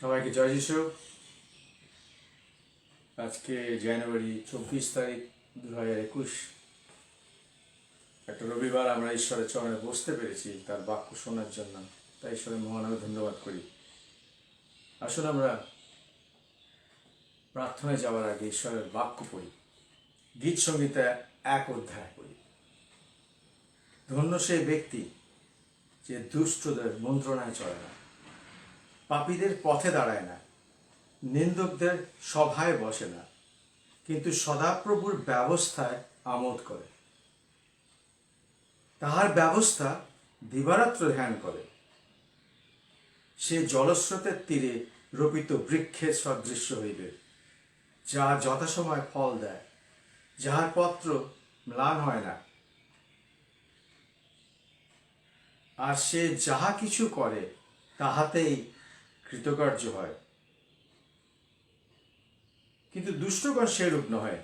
সবাইকে জয় যিশু। আজকে জানুয়ারি 24 তারিখ 2021, একটা রবিবার। আমরা ঈশ্বরের চরণে বসতে পেরেছি তার বাক্য শোনার জন্য, তাই ঈশ্বরের মহানামে ধন্যবাদ করি। আসুন আমরা প্রার্থনায় যাওয়ার আগে ঈশ্বরের বাক্য পড়ি। গীত সংহিতা 1 অধ্যায় পড়ি। ধন্য সেই ব্যক্তি যে দুষ্টদের মন্ত্রণায় চলে না, পাপীদের পথে দাঁড়ায় না, নিন্দুকদের সভায় বসে না, কিন্তু সদাপ্রভুর ব্যবস্থায় আমোদ করে। তাহার ব্যবস্থা দিবারাত্র ধ্যান করে। সে জলস্রোতের তীরে রোপিত বৃক্ষের সদৃশ্য হইবে, যা যথাসময় ফল দেয়, যাহার পত্র ম্লান হয় না। আর সে যাহা কিছু করে তাহাতেই কৃতকার্য হয়। কিন্তু দুষ্টগণ সেরূপ নহে,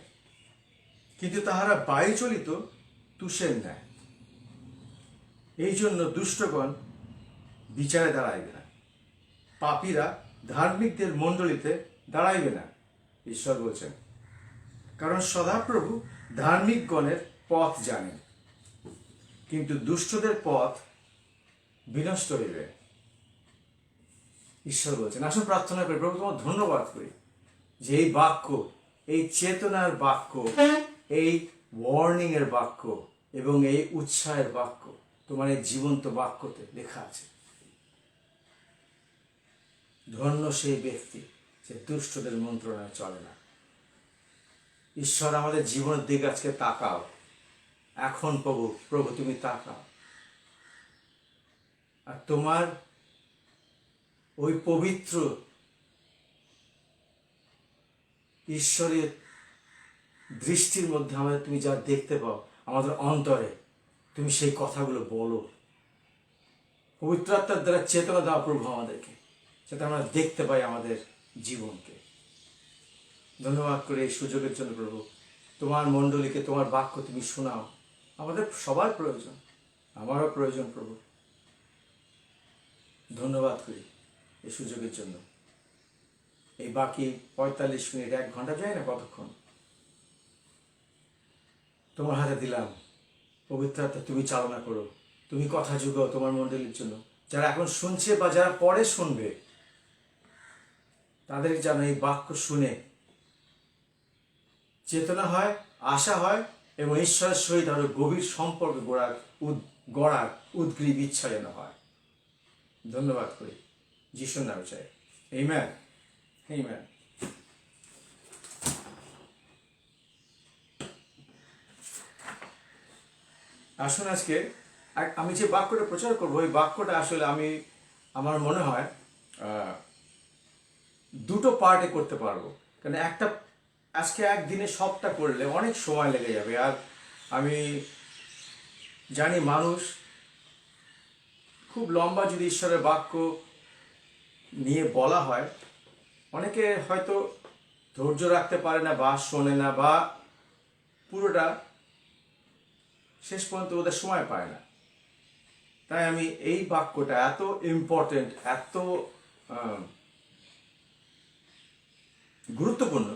কিন্তু তাহারা বায়ুচলিত তুষের ন্যায়। এই জন্য দুষ্টগণ বিচারে দাঁড়াইবে না, পাপীরা ধার্মিকদের মণ্ডলীতে দাঁড়াইবে না, ঈশ্বর বলছেন। কারণ সদাপ্রভু ধার্মিকগণের পথ জানেন, কিন্তু দুষ্টদের পথ বিনষ্ট হইবে, ঈশ্বর বলছেন। আসুন প্রার্থনা করি। প্রভু, তোমার ধন্যবাদ করি যে এই বাক্য, এই চেতনার বাক্য, এই ওয়ার্নিং এর বাক্য এবং এই উৎসাহের বাক্য তোমার এই জীবন্ত বাক্যতে লেখা আছে। ধন্য সেই ব্যক্তি যে দুষ্টদের মন্ত্রণায় চলে না। ঈশ্বর, আমাদের জীবনের দিকে আজকে তাকাও এখন। প্রভু তুমি তাকাও, আর তোমার ওই পবিত্র ঈশ্বরের দৃষ্টির মধ্যে আমাদের তুমি যা দেখতে পাও, আমাদের অন্তরে তুমি সেই কথাগুলো বলো। পবিত্র আত্মার দ্বারা চেতনা দাও প্রভু আমাদেরকে, যাতে আমরা দেখতে পাই আমাদের জীবনকে। ধন্যবাদ করে এই সুযোগের জন্য প্রভু। তোমার মণ্ডলীকে তোমার বাক্য তুমি শোনাও। আমাদের সবার প্রয়োজন, আমারও প্রয়োজন প্রভু। ধন্যবাদ করি এই সুযোগের জন্য। এই বাকি 45 মিনিট, 1 ঘন্টা যায় না কতক্ষণ, তোমার হাতে দিলাম। পবিত্র আত্মা তুমি চালনা করো, তুমি কথা যুগাও তোমার মণ্ডলীর জন্য। যারা এখন শুনছে বা যারা পরে শুনবে, তাদের যেন এই বাক্য শুনে চেতনা হয়, আশা হয়, এবং ঈশ্বরের সহিত আরো গভীর সম্পর্ক গড়ার উদ্গ্রীব ইচ্ছা যেন হয়। ধন্যবাদ করি, যিশুর নামে চাই, আমেন, আমেন। আসুন আজকে আমি যে বাক্যটা প্রচার করবো, ওই বাক্যটা আসলে আমার মনে হয় দুটো পার্টে করতে পারবো। কারণ আজকে একদিনে সবটা করলে অনেক সময় লেগে যাবে। আর আমি জানি মানুষ খুব লম্বা যদি ঈশ্বরের বাক্য নিয়ে বলা হয়, অনেকে হয়তো ধৈর্য রাখতে পারে না, বা শোনে না, বা পুরোটা শেষ পর্যন্ত ওদের সময় পায় না। তাই আমি এই বাক্যটা এত ইম্পর্টেন্ট, এত গুরুত্বপূর্ণ,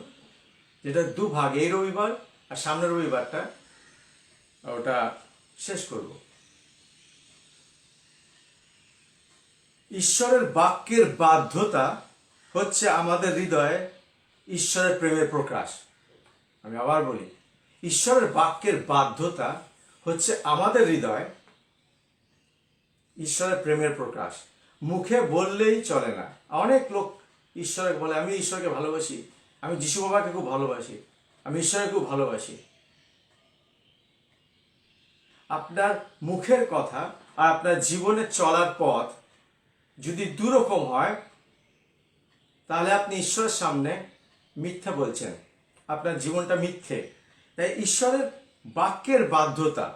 যেটা দুভাগ, এই রবিবার আর সামনের রবিবারটা ওটা শেষ করব। ঈশ্বরের বাক্যের বাধ্যতা হচ্ছে আমাদের হৃদয়ে ঈশ্বরের প্রেমের প্রকাশ। আমি আবার বলি, ঈশ্বরের বাক্যের বাধ্যতা হচ্ছে আমাদের হৃদয় ঈশ্বরের প্রেমের প্রকাশ। মুখে বললেই চলে না। অনেক লোক ঈশ্বরকে বলে, আমি ঈশ্বরকে ভালোবাসি, আমি যিশু বাবাকে খুব ভালোবাসি, আমি ঈশ্বরকে খুব ভালোবাসি। আপনার মুখের কথা আর আপনার জীবনে চলার পথ যদি দুরকম হয়, তাহলে আপনি ঈশ্বরের সামনে মিথ্যা বলছেন, আপনার জীবনটা মিথ্যে। তাই ঈশ্বরের বাক্যের বাধ্যতা,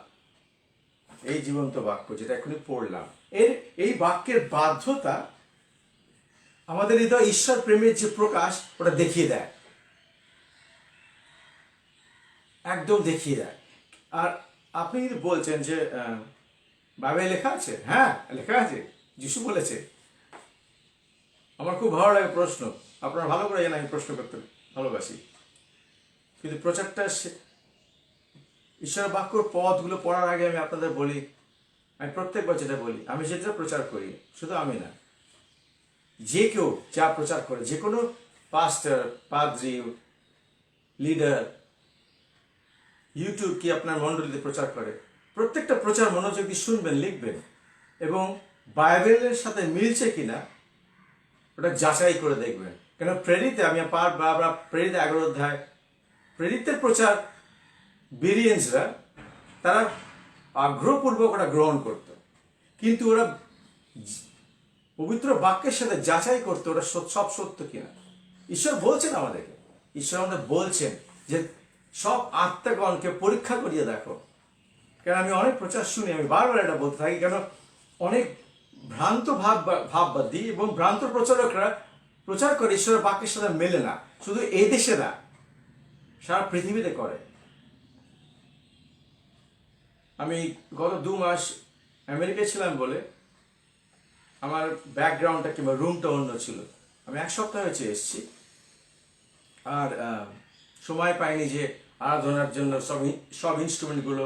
এই জীবন্ত বাক্য যেটা এখনই পড়লাম, এই বাক্যের বাধ্যতা আমাদের হৃদয় ঈশ্বর প্রেমের যে প্রকাশ, ওটা দেখিয়ে দেয়, একদম দেখিয়ে দেয়। আর আপনি যদি বলছেন যে বাইবেলে লেখা আছে, হ্যাঁ লেখা আছে, যিশু বলেছে, আমার খুব ভালো লাগে প্রশ্ন, আপনারা ভালো করে জানেন আমি প্রশ্ন করতে ভালোবাসি। কিন্তু প্রচারটা ঈশ্বরের বাক্যর পদগুলো পড়ার আগে আমি আপনাদের বলি, আমি প্রত্যেকবার যেটা বলি, আমি যেটা প্রচার করি, শুধু আমি না, যে কেউ যা প্রচার করে, যে কোনো পাস্টার, পাদ্রি, লিডার, ইউটিউব কি আপনার মণ্ডলীতে প্রচার করে, প্রত্যেকটা প্রচার মনোযোগ দিয়ে শুনবেন, লিখবেন এবং বাইবেলের সাথে মিলছে কিনা ওটা যাচাই করে দেখবেন। কেন প্রেরিতে আমি প্রেরিত 11 অধ্যায়, প্রেরিতের প্রচার বিরিয়েন্সরা তারা আগ্রহপূর্বক ওটা গ্রহণ করত, কিন্তু ওরা পবিত্র বাক্যের সাথে যাচাই করতো ওটা সব সত্য কিনা। ঈশ্বর বলছেন আমাদেরকে, ঈশ্বর আমাদের বলছেন যে সব আত্মাগণকে পরীক্ষা করিয়ে দেখো। কেন আমি অনেক প্রচার শুনি, আমি বারবার এটা বলতে থাকি, কেন অনেক ভ্রান্ত ভাববাদী এবং ভ্রান্ত প্রচারকরা প্রচার করে ঈশ্বরের বাক্যের সাথে মেলে না। শুধু এই দেশে না, সারা পৃথিবীতে করে। আমি গত 2 মাস আমেরিকায় ছিলাম বলে আমার ব্যাকগ্রাউন্ডটা কিংবা রুমটা অন্য ছিল। আমি 1 সপ্তাহ হয়েছে এসেছি, আর সময় পাইনি যে আরাধনার জন্য সব ইনস্ট্রুমেন্টগুলো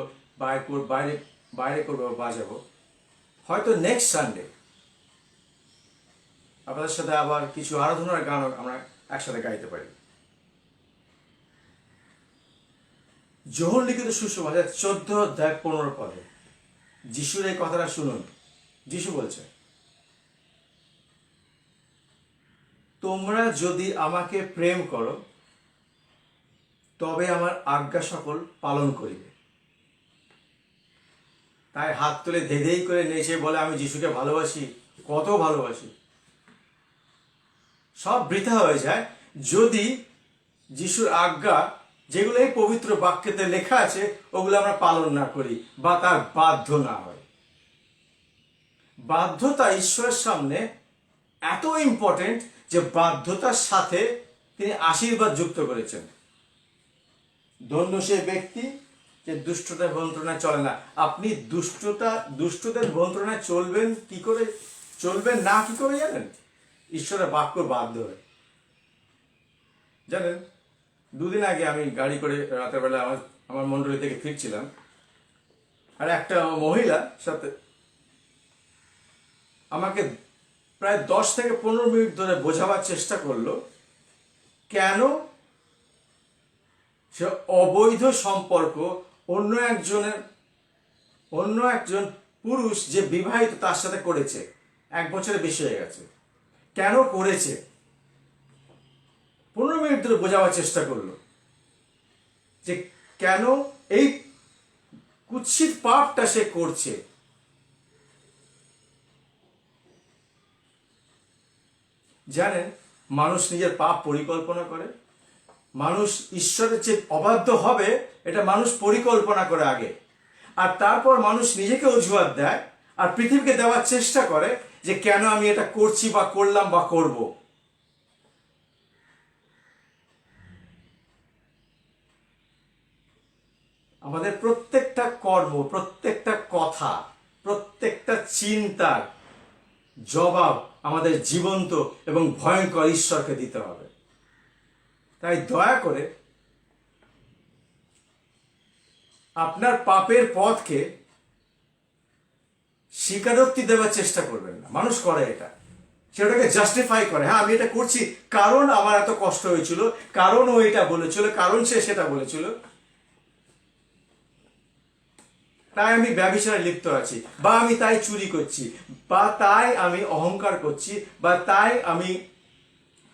বাইরে করবো, বাজাবো। হয়তো নেক্সট সানডে আপনাদের সাথে আবার কিছু আরাধনার গান আমরা একসাথে গাইতে পারি। যোহন লিখিত সুসমাচার 14 অধ্যায় 15 পদে যিশুর এই কথাটা শুনুন। যিশু বলছে, তোমরা যদি আমাকে প্রেম করো তবে আমার আজ্ঞা সকল পালন করিবে। তাই হাত তুলে ধেধেই করে নেচে বলে আমি যিশুকে ভালোবাসি, কত ভালোবাসি, সব বৃথা হয়ে যায় যদি যিশুর আজ্ঞা, যেগুলো এই পবিত্র বাক্যেতে লেখা আছে, ওগুলো আমরা পালন না করি বা তার বাধ্য না হয়। বাধ্যতা ঈশ্বরের সামনে এত ইম্পর্টেন্ট যে বাধ্যতার সাথে তিনি আশীর্বাদ যুক্ত করেছেন। ধন্য সে ব্যক্তি যে দুষ্টতার মন্ত্রণায় চলে না। আপনি দুষ্টদের মন্ত্রণায় চলবেন কি করে, চলবেন না কি করে জানেন? ঈশ্বরের বাক্য বাধ্য হয়। জানেন, 2 দিন আগে আমি গাড়ি করে রাতের বেলা আমার মন্ডলী থেকে ফিরছিলাম, আর একটা মহিলা সাথে আমাকে প্রায় 10 থেকে 15 মিনিট ধরে বোঝাবার চেষ্টা করলো কেন সে অবৈধ সম্পর্ক অন্য একজন পুরুষ যে বিবাহিত তার সাথে করেছে, 1 বছরের বেশি হয়ে গেছে, কেন করেছে। 15 মিনিট ধরে বোঝাবার চেষ্টা করলো যে কেন এই কুৎসিত পাপটা সে করছে। জানেন, মানুষ নিজের পাপ পরিকল্পনা করে, মানুষ ঈশ্বরের যে অবাধ্য হবে এটা মানুষ পরিকল্পনা করে আগে, আর তারপর মানুষ নিজেকে অজুহাত দেয় আর পৃথিবীকে দেওয়ার চেষ্টা করে যে কেন আমি এটা করছি বা করলাম বা করব। আমাদের প্রত্যেকটা কর্ম, প্রত্যেকটা কথা, প্রত্যেকটা চিন্তার জবাব আমাদের জীবন্ত এবং ভয়ঙ্কর ঈশ্বরকে দিতে হবে। তাই দয়া করে আপনার পাপের পথকে স্বীকারোক্তি দেওয়ার চেষ্টা করবেন না। মানুষ করে এটা, সেটাকে জাস্টিফাই করে, হ্যাঁ আমি এটা করছি কারণ আমার এত কষ্ট হয়েছিল, কারণ ও এটা বলেছিল, কারণ সে সেটা বলেছিল, তাই আমি ব্যভিচারে লিপ্ত আছি, বা আমি তাই চুরি করছি, বা তাই আমি অহংকার করছি, বা তাই আমি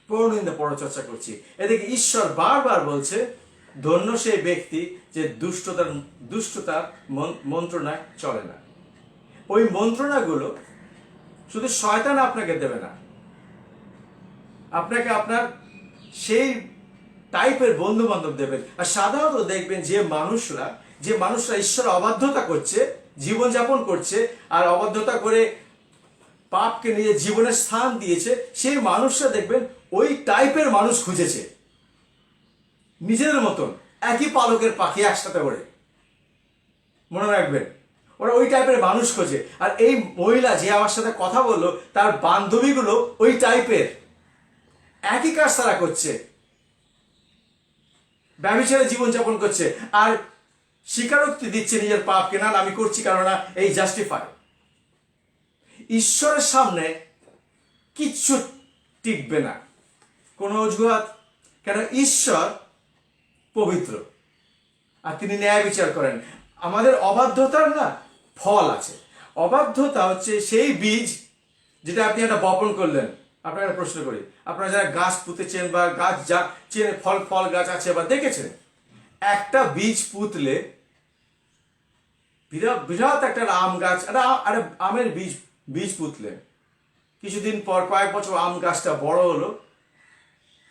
পরনিন্দা পরচর্চা করছি। এদিকে ঈশ্বর বারবার বলছে, ধন্য সেই ব্যক্তি যে দুষ্টতার মন্ত্রণায় চলে না। ওই মন্ত্রণাগুলো শুধু শয়তান আপনাকে দেবে না, আপনাকে আপনার সেই টাইপের বন্ধু বান্ধব দেবেন। আর সাধারণত দেখবেন যে মানুষরা ঈশ্বর অবাধ্যতা করছে, জীবনযাপন করছে, আর অবাধ্যতা করে পাপকে নিজের জীবনের স্থান দিয়েছে, সেই মানুষরা দেখবেন ওই টাইপের মানুষ খুঁজেছে, নিজেদের মতন একই পালকের পাখি একসাথে ওড়ে, মনে রাখবেন, ওরা ওই টাইপের মানুষ খোঁজে। আর এই মহিলা যে আমার সাথে কথা বললো, তার বান্ধবীগুলো ওই টাইপের, একই কাজ তারা করছে, ব্যভিচারে জীবনযাপন করছে, আর স্বীকারোক্তি দিচ্ছে নিজের পাপকে, না আমি করছি কারণ এই জাস্টিফাই। ঈশ্বরের সামনে কিচ্ছু টিকবে না, কোনো অজুহাত। কেন? ঈশ্বর পবিত্র আর তিনি ন্যায় বিচার করেন। আমাদের অবাধ্যতার না ফল আছে। অবাধ্যতা হচ্ছে সেই বীজ যেটা আপনি একটা বপন করলেন। আপনাকে একটা প্রশ্ন করি, আপনারা যারা গাছ পুঁতেছেন বা গাছ যা চেনে, ফল ফল গাছ আছে বা দেখেছেন, একটা বীজ পুঁতলে বিরাট বিরাট একটা আম গাছ, একটা আমের বীজ বীজ পুঁতলেন, কিছুদিন পর কয়েক বছর আম গাছটা বড় হলো।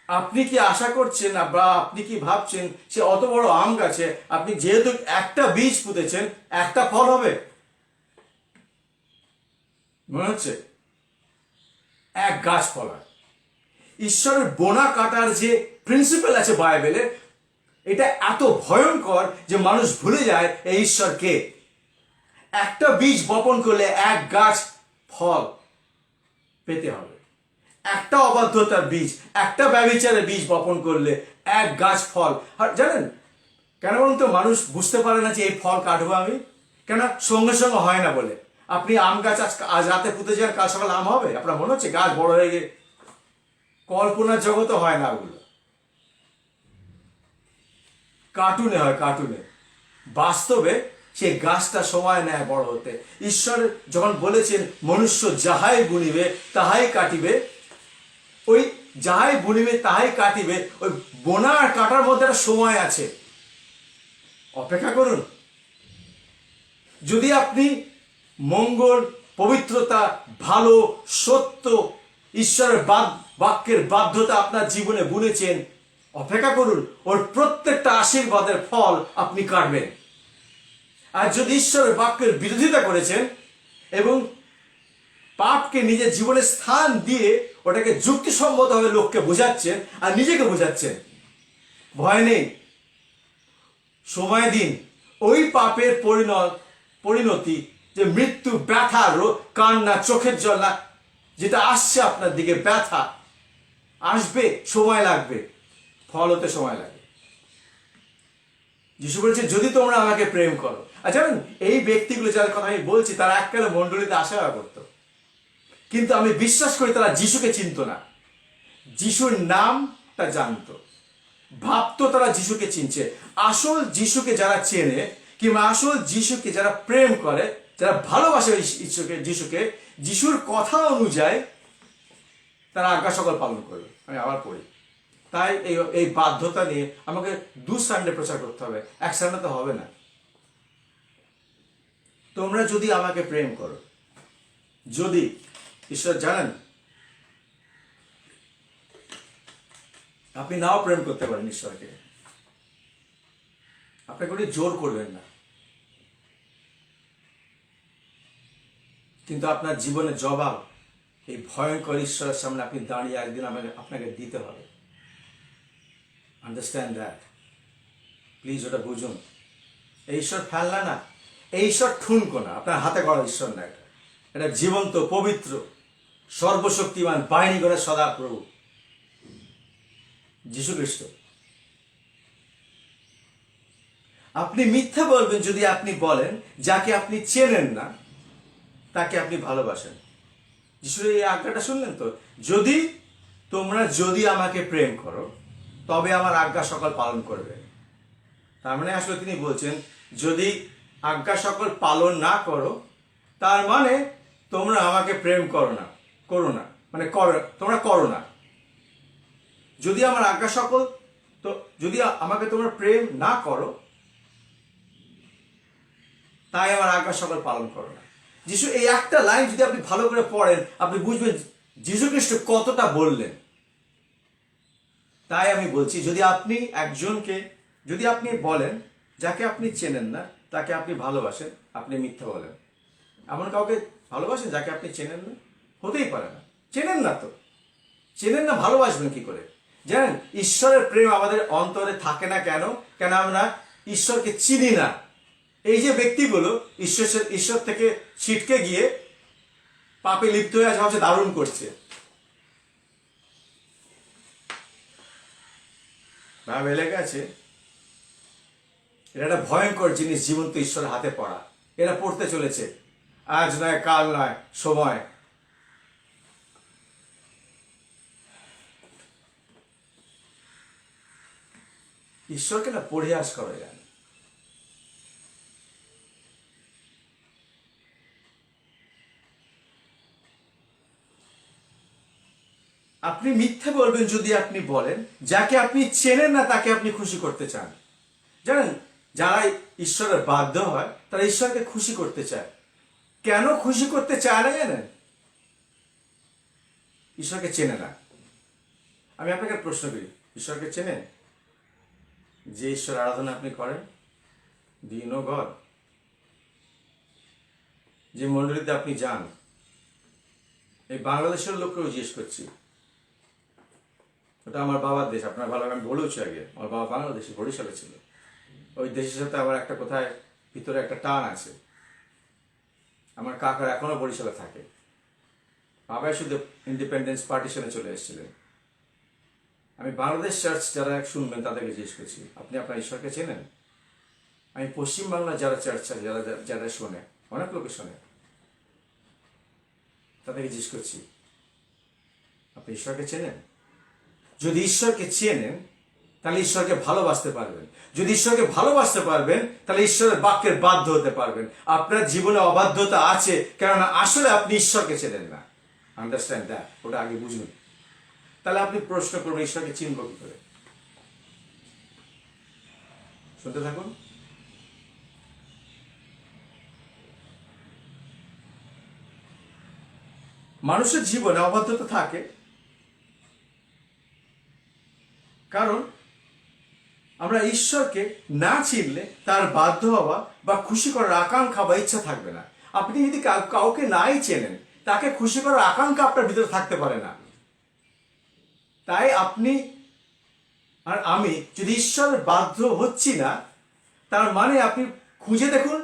আপনি কি আশা করছেন বা আপনি কি ভাবছেন সে অত বড় আম গাছে আপনি যেহেতু একটা বীজ পুঁতেছেন একটা ফল হবে? মনে হচ্ছে এক গাছ ফল হয়। ঈশ্বরের বোনা কাটার যে প্রিন্সিপাল আছে বাইবেলে, এটা এত ভয়ঙ্কর যে মানুষ ভুলে যায় এই ঈশ্বর কে। একটা বীজ বপন করলে এক গাছ ফল পেতে হবে। একটা অবাধ্যতার বীজ, একটা ব্যভিচারের বীজ বপন করলে এক গাছ ফল। আর জানেন কেন বলুন তো মানুষ বুঝতে পারে না যে এই ফল কাটবো আমি? কেন? সঙ্গে সঙ্গে হয় না বলে। আপনি আম গাছ আজ রাতে পুঁতে যান, কাল সকাল আম হবে? আপনার মনে হচ্ছে গাছ বড় হয়ে গিয়ে? কল্পনার জগতে হয় না ওগুলো, কার্টুনে হয়, কার্টুনে। বাস্তবে সেই গাছটা সময় নেয় বড় হতে। ঈশ্বর যখন বলেছেন মনুষ্য যাহাই বুনিবে তাহাই কাটিবে, ওই যাহাই বুনিবে তাহাই কাটিবে, ওই বোনা আর কাটার মধ্যে একটা সময় আছে, অপেক্ষা করুন। যদি আপনি মঙ্গল, পবিত্রতা, ভালো, সত্য, ঈশ্বরের বাক্যের বাধ্যতা আপনার জীবনে বুনেছেন, অপেক্ষা করুন, ওর প্রত্যেকটা আশীর্বাদের ফল আপনি কাটবেন। আর যদি ঈশ্বরের বাক্যের বিরোধিতা করেছেন এবং পাপকে নিজের জীবনে স্থান দিয়ে ওটাকে যুক্তিসম্মতভাবে লোককে বোঝাচ্ছেন আর নিজেকে বোঝাচ্ছেন, ভয় নেই, সময় দিন। ওই পাপের পরিণতি যে মৃত্যু, ব্যথা, কান্না, চোখের জল না, যেটা আসছে আপনার দিকে, ব্যথা আসবে, সময় লাগবে, ফল হতে সময় লাগে। যিশু বলেছে যদি তোমরা আমাকে প্রেম করো। আর জানেন এই ব্যক্তিগুলো যার কথা আমি বলছি তারা এককালে মণ্ডলীতে আসা করতো, কিন্তু আমি বিশ্বাস করি তারা যিশুকে চিনত না। যিশুর নামটা জানতো, ভাবতো তারা যিশুকে চিনছে। আসল যিশুকে যারা চেনে কিংবা আসল যিশুকে যারা প্রেম করে, যারা ভালোবাসে যিশুকে, যিশুর কথা অনুযায়ী তারা আজ্ঞা সকল পালন করবে। আমি আবার পড়ি। তাই এই বাধ্যতা নিয়ে আমাকে 2 সানডে প্রচার করতে হবে, 1 সানডে তো হবে না। তোমরা যদি আমাকে প্রেম করো, যদি, ঈশ্বর জানেন আপনি নাও প্রেম করতে পারেন ঈশ্বরকে, আপনাকে উনি জোর করবেন না, কিন্তু আপনার জীবনের জবাব এই ভয়ঙ্কর ঈশ্বরের সামনে আপনি দাঁড়িয়ে একদিন আপনাকে দিতে হবে। আন্ডারস্ট্যান্ড দ্যাট, প্লিজ ওটা বুঝুন। এই ঈশ্বর ফেলনা না, এই ঈশ্বর ঠুনকো না, আপনার হাতে গড়া ঈশ্বর না। এটা জীবন্ত, পবিত্র, সর্বশক্তিমান, বাহিনী করে সদা প্রভু যীশু খ্রিস্ট। আপনি মিথ্যা বলবেন যদি আপনি বলেন যাকে আপনি চেনেন না তাকে আপনি ভালোবাসেন। যিশুর এই আজ্ঞাটা শুনলেন তো, যদি আমাকে প্রেম করো তবে আমার আজ্ঞা সকল পালন করবে। তার মানে আসলে তিনি বলছেন যদি আজ্ঞা সকল পালন না করো তার মানে তোমরা আমাকে প্রেম করো না, মানে তোমরা করো না। যদি আমার আজ্ঞা সকল, তো যদি আমাকে তোমরা প্রেম না করো তাই আমার আজ্ঞা সকল পালন করো না। যিশু এই একটা লাইন যদি আপনি ভালো করে পড়েন আপনি বুঝবেন যীশু খ্রিস্ট কতটা বললেন। তাই আমি বলছি যদি আপনি বলেন যাকে আপনি চেনেন না তাকে আপনি ভালোবাসেন, আপনি মিথ্যা বলেন। এমন কাউকে ভালোবাসেন যাকে আপনি চেনেন না? হতেই পারে না, চেনেন না, ভালোবাসবেন কি করে? জানেন ঈশ্বরের প্রেম আমাদের অন্তরে থাকে না কেন? কেন আমরা ঈশ্বরকে চিনি না। এই যে ব্যক্তিগুলো ঈশ্বর থেকে ছিটকে গিয়ে পাপে লিপ্ত হয়ে ভাবছে দারুণ করছে, ভাবে লেগে আছে, এটা একটা ভয়ঙ্কর জিনিস, জীবন্ত ঈশ্বরের হাতে পড়া। এরা পড়তে চলেছে, আজ নয় কাল নয়, সময়। ঈশ্বরকে না পরিহাস করে যান। আপনি মিথ্যে বলবেন যদি আপনি বলেন যাকে আপনি চেনেন না তাকে আপনি খুশি করতে চান। জানেন, যারা ঈশ্বরের বাধ্য হয় তারা ঈশ্বরকে খুশি করতে চায়। কেন খুশি করতে চায় না জানেন? ঈশ্বরকে চেনে না। আমি আপনাকে প্রশ্ন করি, ঈশ্বরকে চেনেন? যে ঈশ্বর আরাধনা আপনি করেন, ডু ইউ নো গড? যে মন্ডলীতে আপনি যান, এই বাংলাদেশের লোককেও জিজ্ঞেস করছি, ওটা আমার বাবার দেশ, আপনার ভালো আমি বলেছি আগে, আমার বাবা বাংলাদেশে বরিশালে ছিল। ওই দেশের সাথে আমার একটা কোথায় ভিতরে একটা টান আছে। আমার কাকার এখনো বরিশালে থাকে। বাবাই শুধু ইন্ডিপেন্ডেন্স পার্টিশনে চলে এসেছিলেন। আমি বাংলাদেশ চার্চ যারা শুনবেন তাদেরকে জিজ্ঞেস করছি, আপনি আপনার ঈশ্বরকে চেনেন? আমি পশ্চিমবাংলার যারা চার্চ আছে, যারা যারা শোনে, অনেক লোকে শোনে, তাদেরকে জিজ্ঞেস করছি, আপনি ঈশ্বরকে চেনেন? যদি ঈশ্বরকে চেনেন তাহলে ঈশ্বরকে ভালোবাসতে পারবেন। যদি ঈশ্বরকে ভালোবাসতে পারবেন তাহলে ঈশ্বরের বাক্যের বাধ্য হতে পারবেন। আপনার জীবনে অবাধ্যতা আছে, কেননা আসলে আপনি ঈশ্বরকে চেনেন না। আন্ডারস্ট্যান্ড দ্যাট, ওটা আগে বুঝুন। তাহলে আপনি প্রশ্ন করবেন ঈশ্বরকে চিনব কি করে? শুনতে থাকুন। মানুষের জীবনে অবাধ্যতা থাকে কারণ আমরা ঈশ্বরকে না চিনলে তার বাধ্য হওয়া বা খুশি করার আকাঙ্ক্ষা বা ইচ্ছা থাকবে না। আপনি যদি কাউকে নাই চেনেন, তাকে খুশি করার আকাঙ্ক্ষা আপনার ভিতরে থাকতে পারে না। তাই আপনি আর আমি যদি ঈশ্বরের বাধ্য হচ্ছি না, তার মানে আপনি খুঁজে দেখুন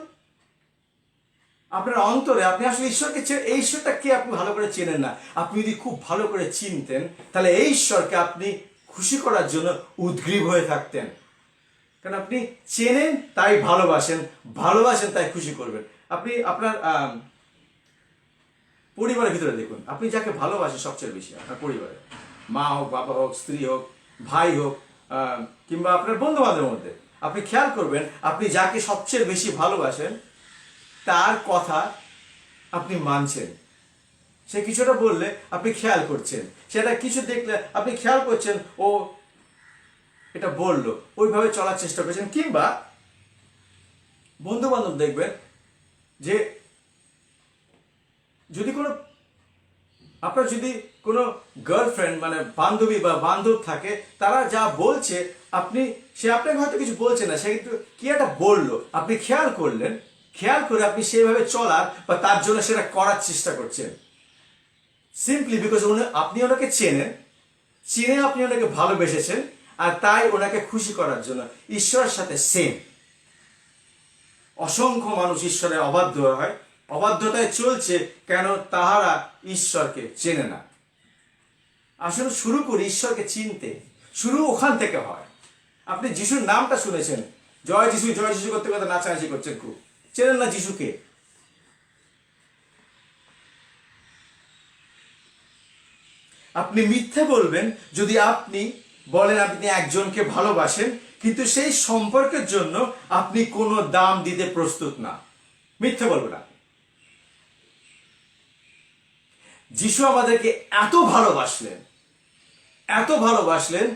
আপনার অন্তরে, আপনি আসলে ঈশ্বরকে এই ঈশ্বরটা কে আপনি ভালো করে চেনেন না। আপনি যদি খুব ভালো করে চিনতেন তাহলে এই ঈশ্বরকে আপনি খুশি করার জন্য উদ্গ্রীব হয়ে থাকতেন। কারণ আপনি চেনেন তাই ভালোবাসেন, ভালোবাসেন তাই খুশি করবেন। আপনি আপনার পরিবারের ভিতরে দেখুন, আপনি যাকে ভালোবাসেন সবচেয়ে বেশি, আপনার পরিবারে মা হোক, বাবা হোক, স্ত্রী হোক, ভাই হোক, কিংবা আপনার বন্ধু বান্ধবের মধ্যে, আপনি খেয়াল করবেন আপনি যাকে সবচেয়ে বেশি ভালোবাসেন তার কথা আপনি মানছেন। সে কিছুটা বললে আপনি খেয়াল করছেন, সেটা কিছু দেখলে আপনি খেয়াল করছেন ও এটা বললো, ওইভাবে চলার চেষ্টা করছেন। কিংবা বন্ধু বান্ধব দেখবেন যে যদি কোনো আপনার যদি কোনো গার্লফ্রেন্ড মানে বান্ধবী বা বান্ধব থাকে, তারা যা বলছে সে আপনাকে হয়তো কিছু বলছে না, সে কিন্তু কি একটা বললো, আপনি খেয়াল করলেন, খেয়াল করে আপনি সেইভাবে চলার বা তার জন্য সেটা করার চেষ্টা করছেন। সিম্পলি বিকজ আপনি ওনাকে চেনেন, চিনে আপনি ওনাকে ভালোবেসেছেন, আর তাই ওনাকে খুশি করার জন্য। ঈশ্বরের সাথে সেম। অসংখ্য মানুষ ঈশ্বরে অবাধ্য হয়, অবাধ্যতায় চলছে কেন? তাহারা ঈশ্বরকে চেনে না। আসলে শুরু করি ঈশ্বরকে চিনতে, শুরু ওখান থেকে হয়। আপনি যিশুর নামটা শুনেছেন, জয় যিশু জয় যিশু করতে করতে নাচানাচি করছেন, খুব চেনেন না যিশুকে। আপনি মিথ্যে বলবেন যদি আপনি বলেন আপনি একজনকে ভালোবাসেন কিন্তু সেই সম্পর্কের জন্য আপনি কোনো দাম দিতে প্রস্তুত না। মিথ্যে বলবেন না। যিশু আমাদেরকে এত ভালোবাসলেন, এত ভালোবাসলেন,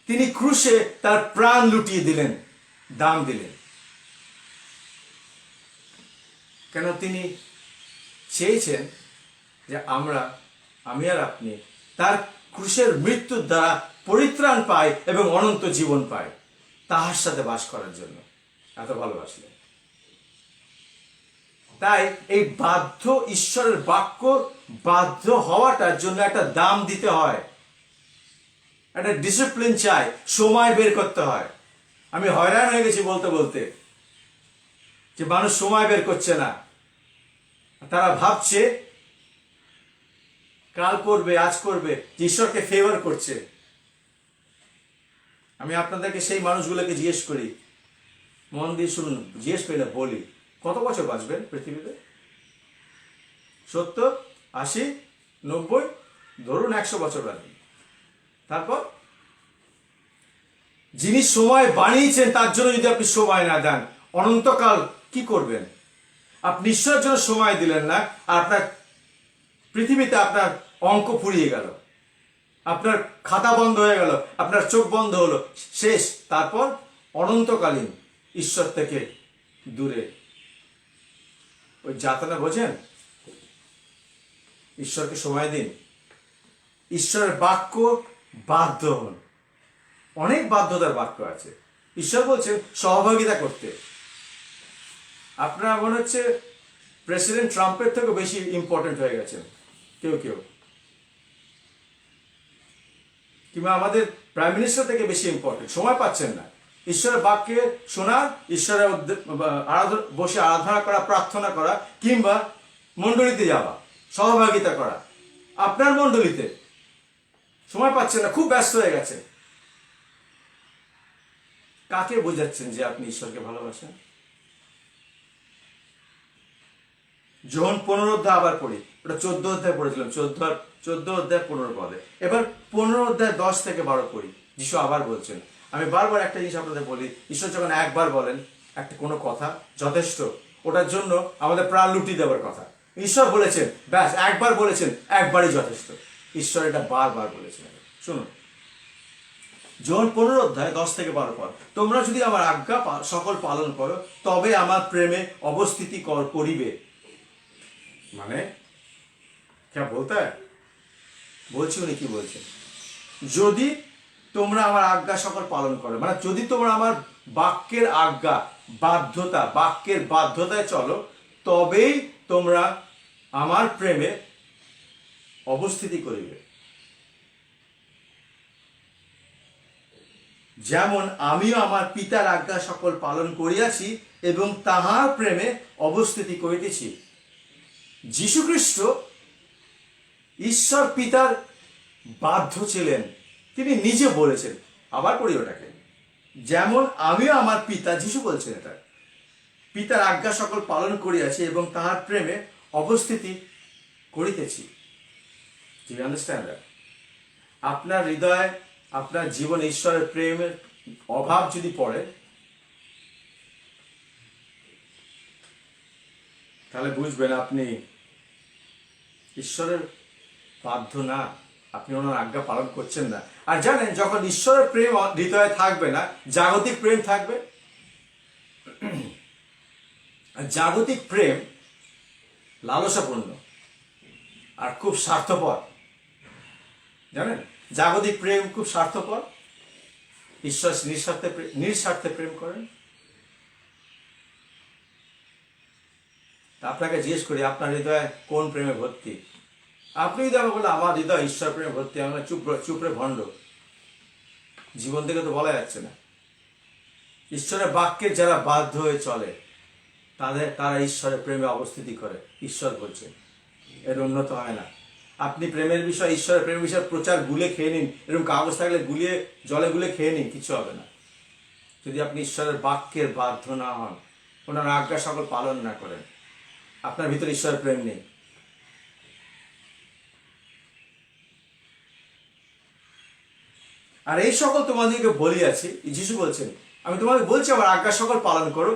তিনি ক্রুশে তার প্রাণ লুটিয়ে দিলেন, দাম দিলেন। কেন? তিনি চেয়েছেন যে আমি আর আপনি তার ক্রুশের মৃত্যুর দ্বারা পরিত্রাণ পাই এবং অনন্ত জীবন পাই, তাহার সাথে বাস করার জন্য এত ভালোবাসলেন। তাই এই বাধ্য, ঈশ্বরের বাক্য বাধ্য হওয়াটার জন্য একটা দাম দিতে হয়, একটা ডিসিপ্লিন চাই, সময় বের করতে হয়। আমি হয়রান হয়ে গেছি বলতে বলতে যে মানুষ সময় বের করছে না। তারা ভাবছে কাল করবে, আজ করবে, ঈশ্বরকে ফেভার করছে। আমি আপনাদেরকে সেই মানুষগুলোকে জিজ্ঞেস করি, মন দিয়ে শুনুন, জিজ্ঞেস করি না, বলি, কত বছর বাঁচবেন পৃথিবীতে? 70, 80, 90, ধরুন 100 বছর বাঁচবেন। তারপর যিনি সময় বানিয়েছেন তার জন্য যদি আপনি সময় না দেন, অনন্তকাল কি করবেন? আপনি ঈশ্বরের জন্য সময় দিলেন না, আর আপনার পৃথিবীতে আপনার অঙ্ক ফুরিয়ে গেল, আপনার খাতা বন্ধ হয়ে গেল, আপনার চোখ বন্ধ হলো, শেষ। তারপর অনন্তকালীন ঈশ্বর থেকে দূরে ওই যাতনা, বোঝেন? ঈশ্বরকে সময় দিন, ঈশ্বরের বাক্য বাধ্য হন। অনেক বাধ্যতার বাক্য আছে, ঈশ্বর বলছেন সহভাগিতা করতে। আপনারা মনে হচ্ছে প্রেসিডেন্ট ট্রাম্পের থেকে বেশি ইম্পর্টেন্ট হয়ে গেছেন কেউ কেউ, কিংবা আমাদের প্রাইম মিনিস্টার থেকে বেশি ইম্পর্টেন্ট, সময় পাচ্ছেন না ঈশ্বরের বাক্যে শোনার, ঈশ্বরের বসে আরাধনা করা, প্রার্থনা করা, কিংবা মণ্ডলীতে যাওয়া, সহভাগিতা করা। আপনার মণ্ডলীতে সময় পাচ্ছেন না, খুব ব্যস্ত হয়ে গেছে। কাকে বোঝাচ্ছেন যে আপনি ঈশ্বরকে ভালোবাসেন? যখন 15 অধ্যায় আবার পড়ি, ওটা 14 অধ্যায় পড়েছিলাম, 14 অধ্যায় 15 পদে। এবার 15 অধ্যায় 10 থেকে 12 পড়ি। যিশু আবার বলছেন, আমি বারবার একটা জিনিস আপনাদের বলি, ঈশ্বর যখন একবার বলেন একটা কোনো কথা, যথেষ্ট, ওটার জন্য আমাদের প্রাণ লুটিয়ে দেওয়ার কথা। ঈশ্বর বলেছেন, ব্যাস একবার বলেছেন, একবারই যথেষ্ট। ঈশ্বর এটা বারবার বলেছেন। শুনুন, যখন 15 অধ্যায় 10 থেকে 12 পদ, তোমরা যদি আমার আজ্ঞা সকল পালন করো, তবে আমার প্রেমে অবস্থিতি করিবে। মানে কে বলতে বলছি, উনি কি বলছেন? যদি তোমরা আমার আজ্ঞা সকল পালন করো, মানে যদি তোমরা আমার বাক্যের আজ্ঞা, বাক্যের বাধ্যতায় চলো, তবেই তোমরা আমার প্রেমে অবস্থিতি করিবে। যেমন আমিও আমার পিতার আজ্ঞা সকল পালন করিয়াছি এবং তাহার প্রেমে অবস্থিতি করিতেছি। যীশুখ্রিস্ট ঈশ্বর পিতার বাধ্য ছিলেন, তিনি নিজে বলেছেন। আবার পড়ি ওটাকে, যেমন আমিও আমার পিতা, যীশু বলছেন এটা, পিতার আজ্ঞা সকল পালন করিয়াছি এবং তাহার প্রেমে অবস্থিতি করিতেছি। Do you understand that? আপনার হৃদয়ে, আপনার জীবনে ঈশ্বরের প্রেমের অভাব যদি পড়ে, তাহলে বুঝবেন আপনি ঈশ্বরের বাধ্য না, আপনি ওনার আজ্ঞা পালন করছেন না। আর জানেন, যখন ঈশ্বরের প্রেম হৃদয়ে থাকবে না, জাগতিক প্রেম থাকবে। জাগতিক প্রেম লালসাপূর্ণ আর খুব স্বার্থপর। জানেন, জাগতিক প্রেম খুব স্বার্থপর, ঈশ্বর নিঃস্বার্থে প্রেম করেন। তা আপনাকে জিজ্ঞেস করি, আপনার হৃদয়ে কোন প্রেমে ভর্তি? আপনি যদি আমাকে বলে আমার হৃদয় ঈশ্বর প্রেমে ভর্তি, আমরা চুপড়ে ভণ্ড। জীবন থেকে তো বলা যাচ্ছে না। ঈশ্বরের বাক্যে যারা বাধ্য হয়ে চলে, তারা ঈশ্বরের প্রেমে অবস্থিতি করে। ঈশ্বর বলছে, এর উন্নত হয় না। আপনি প্রেমের বিষয়, ঈশ্বরের প্রেমের বিষয়ে প্রচার গুলে খেয়ে নিন, এরকম কাগজ থাকলে জলে গুলে খেয়ে নিন, কিছু হবে না। যদি আপনি ঈশ্বরের বাক্যের বাধ্য না হন, ওনার আজ্ঞা সকল পালন না করেন, আপনার ভিতরে ঈশ্বরের প্রেম নেই। আর এই সকল তোমাদেরকে বলিয়াছি, যিশু বলছেন, আমি তোমাদের বলছি আমার আজ্ঞা সকল পালন করো।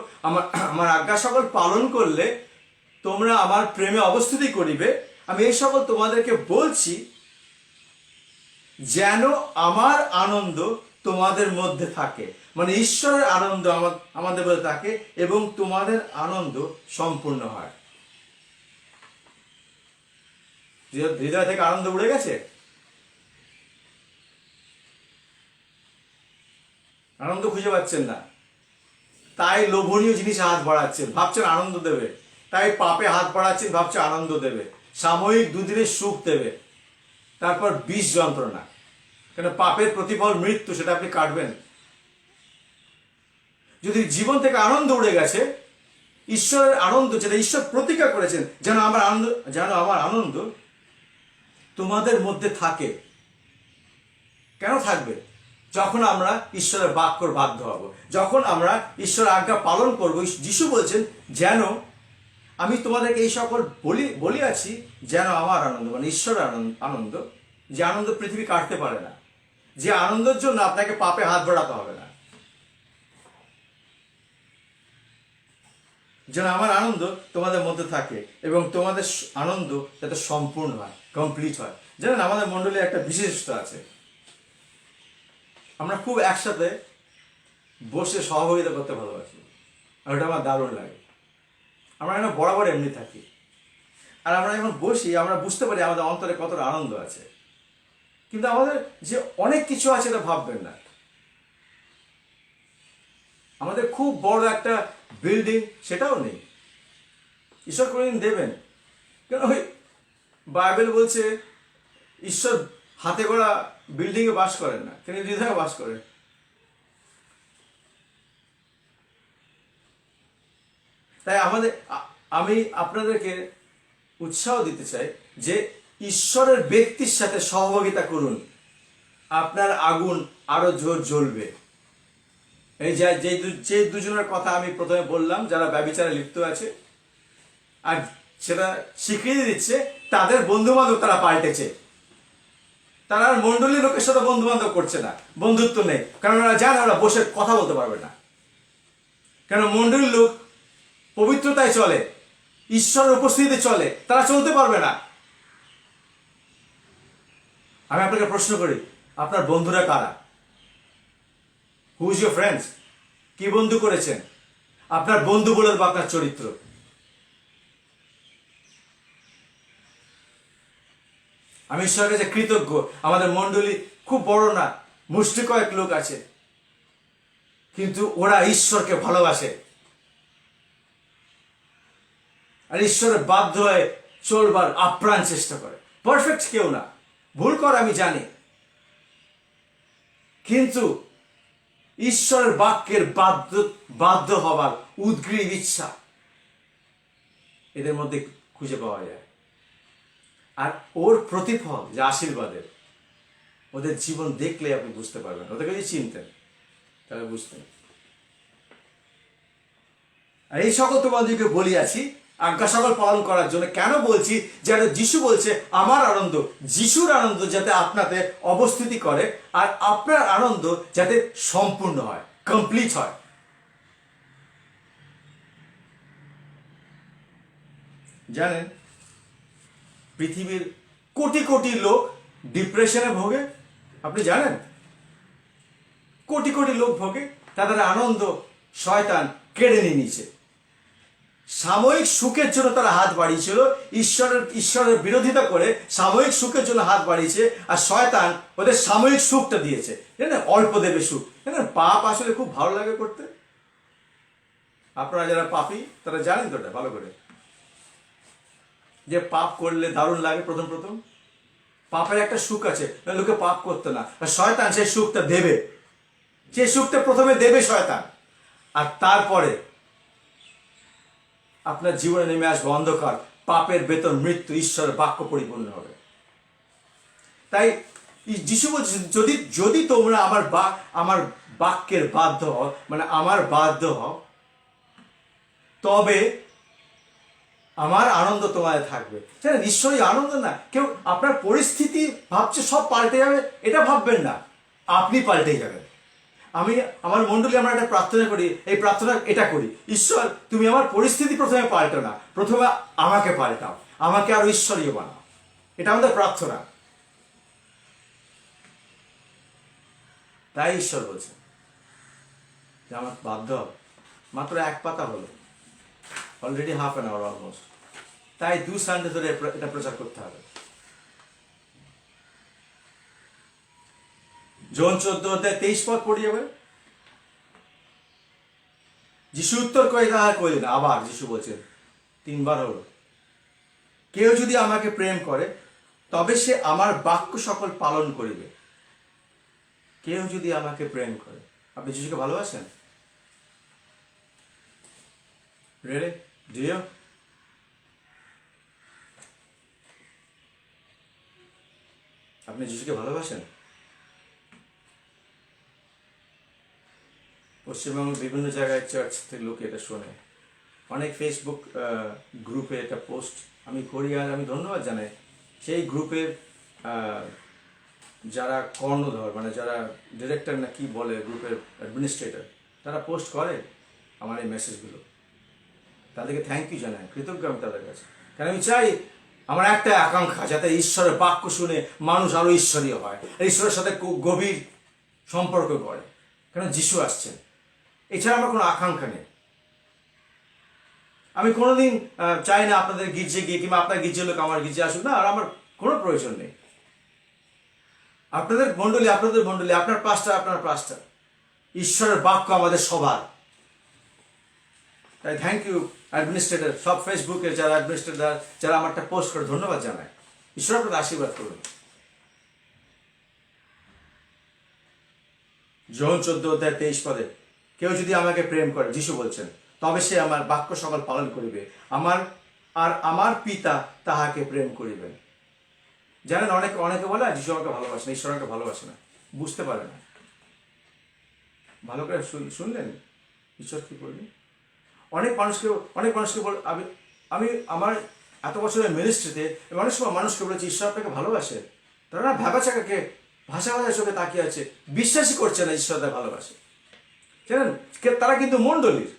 আমার আজ্ঞা সকল পালন করলে তোমরা আমার প্রেমে অবস্থিতি করিবে। আমি এই সকল তোমাদেরকে বলছি যেন আমার আনন্দ তোমাদের মধ্যে থাকে, মানে ঈশ্বরের আনন্দ আমাদের মধ্যে থাকে এবং তোমাদের আনন্দ সম্পূর্ণ হয়। হৃদয় থেকে আনন্দ উড়ে গেছে, আনন্দ খুঁজে পাচ্ছেন না, তাই লোভনীয় জিনিসে হাত বাড়াচ্ছেন, ভাবছেন আনন্দ দেবে, তাই পাপে হাত বাড়াচ্ছেন, ভাবছেন আনন্দ দেবে, সাময়িক দুদিনের সুখ দেবে, তারপর বিষ যন্ত্রণা। কেন? পাপের প্রতিফল মৃত্যু, সেটা আপনি কাটবেন। যদি জীবন থেকে আনন্দ উড়ে গেছে, ঈশ্বরের আনন্দ যেটা ঈশ্বর প্রতিজ্ঞা করেছেন, যেন আমার আনন্দ তোমাদের মধ্যে থাকে। কেন থাকবে? যখন আমরা ঈশ্বরের বাক্যর বাধ্য হব, যখন আমরা ঈশ্বরের আজ্ঞা পালন করব। যিশু বলছেন, যেন আমি তোমাদেরকে এই সকল বলিয়াছি যেন আমার আনন্দ, মানে ঈশ্বরের আনন্দ, যে আনন্দ পৃথিবী কাটতে পারে না, যে আনন্দের জন্য আপনাকে পাপে হাত বাড়াতে হবে না, যেন আমার আনন্দ তোমাদের মধ্যে থাকে এবং তোমাদের আনন্দ যাতে সম্পূর্ণ হয়, কমপ্লিট হয়। জানেন, আমাদের মণ্ডলীর একটা বিশেষত্ব আছে, আমরা খুব একসাথে বসে সহযোগিতা করতে ভালোবাসি, আর ওটা আমার দারুণ লাগে। আমরা এখন বরাবর এমনি থাকি, আর আমরা যখন বসি আমরা বুঝতে পারি আমাদের অন্তরে কতটা আনন্দ আছে। কিন্তু আমাদের যে অনেক কিছু আছে এটা ভাববেন না। আমাদের খুব বড় একটা বিল্ডিং সেটাও নেই, ঈশ্বর কোনদিন দেবেন কেন? ওই বাইবেল বলছে ঈশ্বর হাতে গড়া বিল্ডিংয়ে বাস করেন না, তিনি হৃদয়ে বাস করেন। তাই আমি আপনাদেরকে উৎসাহ দিতে চাই যে ঈশ্বরের ব্যক্তির সাথে সহযোগিতা করুন, আপনার আগুন আরো জোর জ্বলবে। এই যে দুজনের কথা আমি প্রথমে বললাম, যারা ব্যভিচারে লিপ্ত আছে, আর সেটা স্বীকৃতি দিচ্ছে, তাদের বন্ধু বান্ধব তারা পাল্টেছে। তারা আর মন্ডলীর লোকের সাথে বন্ধু বান্ধব করছে না, বন্ধুত্ব নেই, কারণ ওরা জানে ওরা বসে কথা বলতে পারবে না। কেন? মন্ডলীর লোক পবিত্রতায় চলে, ঈশ্বরের উপস্থিতিতে চলে, তারা চলতে পারবে না। আমি আপনাকে প্রশ্ন করি, আপনার বন্ধুরা কারা? Who is your friends? কি বন্ধু করেছেন? আপনার বন্ধু বলে দেবো আপনার চরিত্র। আমি ঈশ্বরের কাছে কৃতজ্ঞ, আমাদের মণ্ডলী খুব বড় না, মুষ্টি কয়েক লোক আছে, কিন্তু ওরা ঈশ্বরকে ভালোবাসে আর ঈশ্বরের বাধ্য হয়ে চলবার আপ্রাণ চেষ্টা করে। পারফেক্ট কেউ না, ভুল কর আমি জানি, কিন্তু ঈশ্বরের বাক্যের বাধ্য হবার উদ্গ্রীব ইচ্ছা এদের মধ্যে খুঁজে পাওয়া যায়। আর ওর প্রতিফল যে আশীর্বাদের, ওদের জীবন দেখলে আপনি বুঝতে পারবেন। ওদেরকে যদি চিনতেন তাহলে বুঝতেন। আর এই সকল তোমাদেরকে বলিয়াছি আজ্ঞা সকল পালন করার জন্য। কেন বলছি? যেন যিশু বলছে আমার আনন্দ, যিশুর আনন্দ যাতে আপনাতে অবস্থিতি করে, আর আপনার আনন্দ যাতে সম্পূর্ণ হয়, কমপ্লিট হয়। জানেন, পৃথিবীর কোটি কোটি লোক ডিপ্রেশনে ভোগে, আপনি জানেন? কোটি কোটি লোক ভোগে, তাদের আনন্দ শয়তান কেড়ে নিয়ে নিয়েছে। সাময়িক সুখের জন্য তারা হাত বাড়িয়েছিল, ঈশ্বরের বিরোধিতা করে সাময়িক সুখের জন্য হাত বাড়িয়েছে, আর শয়তান ওদের সাময়িক সুখটা দিয়েছে। জানেন, অল্প দেবে সুখ। জানেন, পাপ আসলে খুব ভালো লাগে করতে। আপনারা যারা পাপী তারা জানেন তো এটা ভালো করে, যে পাপ করলে দারুণ লাগে প্রথম প্রথম। পাপের একটা সুখ আছে, লোকে পাপ করতে না, শয়তান সেই সুখটা দেবে, সেই সুখটা প্রথমে দেবে শয়তান, আর তারপরে আপনার জীবনে নেমে আসবে অন্ধকার, পাপের বেতন মৃত্যু, ঈশ্বরের বাক্য পরিপূর্ণ হবে। তাই যিশু বলছে, যদি তোমরা আমার বাক্যের বাধ্য হও, মানে আমার বাধ্য হও, তবে আমার আনন্দ তোমাদের থাকবে। জানেন, ঈশ্বরই আনন্দ না। কেউ আপনার পরিস্থিতি ভাবছে সব পাল্টে যাবে, এটা ভাববেন না, আপনি পাল্টে যাবেন। আমার মণ্ডলী আমরা একটা প্রার্থনা করি, এই প্রার্থনা এটা করি, ঈশ্বর তুমি আমার পরিস্থিতি প্রথমে পাল্টো না, প্রথমে আমাকে পাল্টাও, আমাকে আরো ঈশ্বরীয় বানাও। এটা আমাদের প্রার্থনা। তাই ঈশ্বর বলছে যে আমার বাধ্য হবে। মাত্র এক পাতা হলো, already half an hour almost. তাই 2 সানডে ধরে এটা প্রচার করতে হবে। জন 14:23 পড়ে যাবে। যিশু উত্তর করে তাহার কইলেন, আবার যিশু বলছেন 3 বার হলো, কেউ যদি আমাকে প্রেম করে তবে সে আমার বাক্য সকল পালন করিবে। কেউ যদি আমাকে প্রেম করে, আপনি যিশুকে ভালোবাসেন? রিয়েলি? Do you? আপনি যিশুকে ভালোবাসেন? পশ্চিমবঙ্গের বিভিন্ন জায়গায় চার্চ থেকে লোক এটা শোনে, অনেক ফেসবুক গ্রুপে এটা পোস্ট আমি করি, আর আমি ধন্যবাদ জানাই সেই গ্রুপের যারা কর্ণধর, মানে যারা ডিরেক্টর না কি বলে, গ্রুপের অ্যাডমিনিস্ট্রেটর, তারা পোস্ট করে আমার এই মেসেজগুলো। তাদেরকে থ্যাংক ইউ জানাই, কৃতজ্ঞ আমি তাদের কাছে। কারণ আমি চাই, আমার একটা আকাঙ্ক্ষা, যাতে ঈশ্বরের বাক্য শুনে মানুষ আরো ঈশ্বরীয় হয়, ঈশ্বরের সাথে খুব গভীর সম্পর্ক করে, কারণ যিশু আসছেন। এছাড়া আমার কোনো আকাঙ্ক্ষা নেই। আমি কোনোদিন চাই না আপনাদের গির্জে গিয়ে কিংবা আপনার গির্জের লোক আমার গির্জে আসুক, না, আর আমার কোনো প্রয়োজন নেই। আপনাদের মণ্ডলী আপনাদের মণ্ডলী, আপনার পাঁচটা, ঈশ্বরের বাক্য আমাদের সবার। তাই থ্যাংক ইউ অ্যাডমিনিস্ট্রেটর, সব ফেসবুকের যারা অ্যাডমিনিস্ট্রেটর, যারা আমারটা পোস্ট করে, ধন্যবাদ জানায়। ঈশ্বর আপনাদের আশীর্বাদ করুন। যোহন 14:23 কেউ যদি আমাকে প্রেম করে, যিশু বলছেন, তবে সে আমার বাক্য সকল পালন করিবে, আমার পিতা তাহাকে প্রেম করিবেন। জানেন, অনেকে বলে যিশু আমাকে ভালোবাসে না, ঈশ্বর আমাকে ভালোবাসে না, বুঝতে পারে না। ভালো করে শুনলেন ঈশ্বর কি করবেন? অনেক মানুষকে বল, আমি আমার এত বছরের মিনিস্ট্রিতে অনেক সময় মানুষকে বলেছি ঈশ্বর আপনাকে ভালোবাসে, তারা না ভ্যাবাচাকাকে ভাষা চোখে তাকিয়ে আছে, বিশ্বাসই করছে না ঈশ্বর তাকে ভালোবাসে। জানেন, তারা কিন্তু মণ্ডলীর,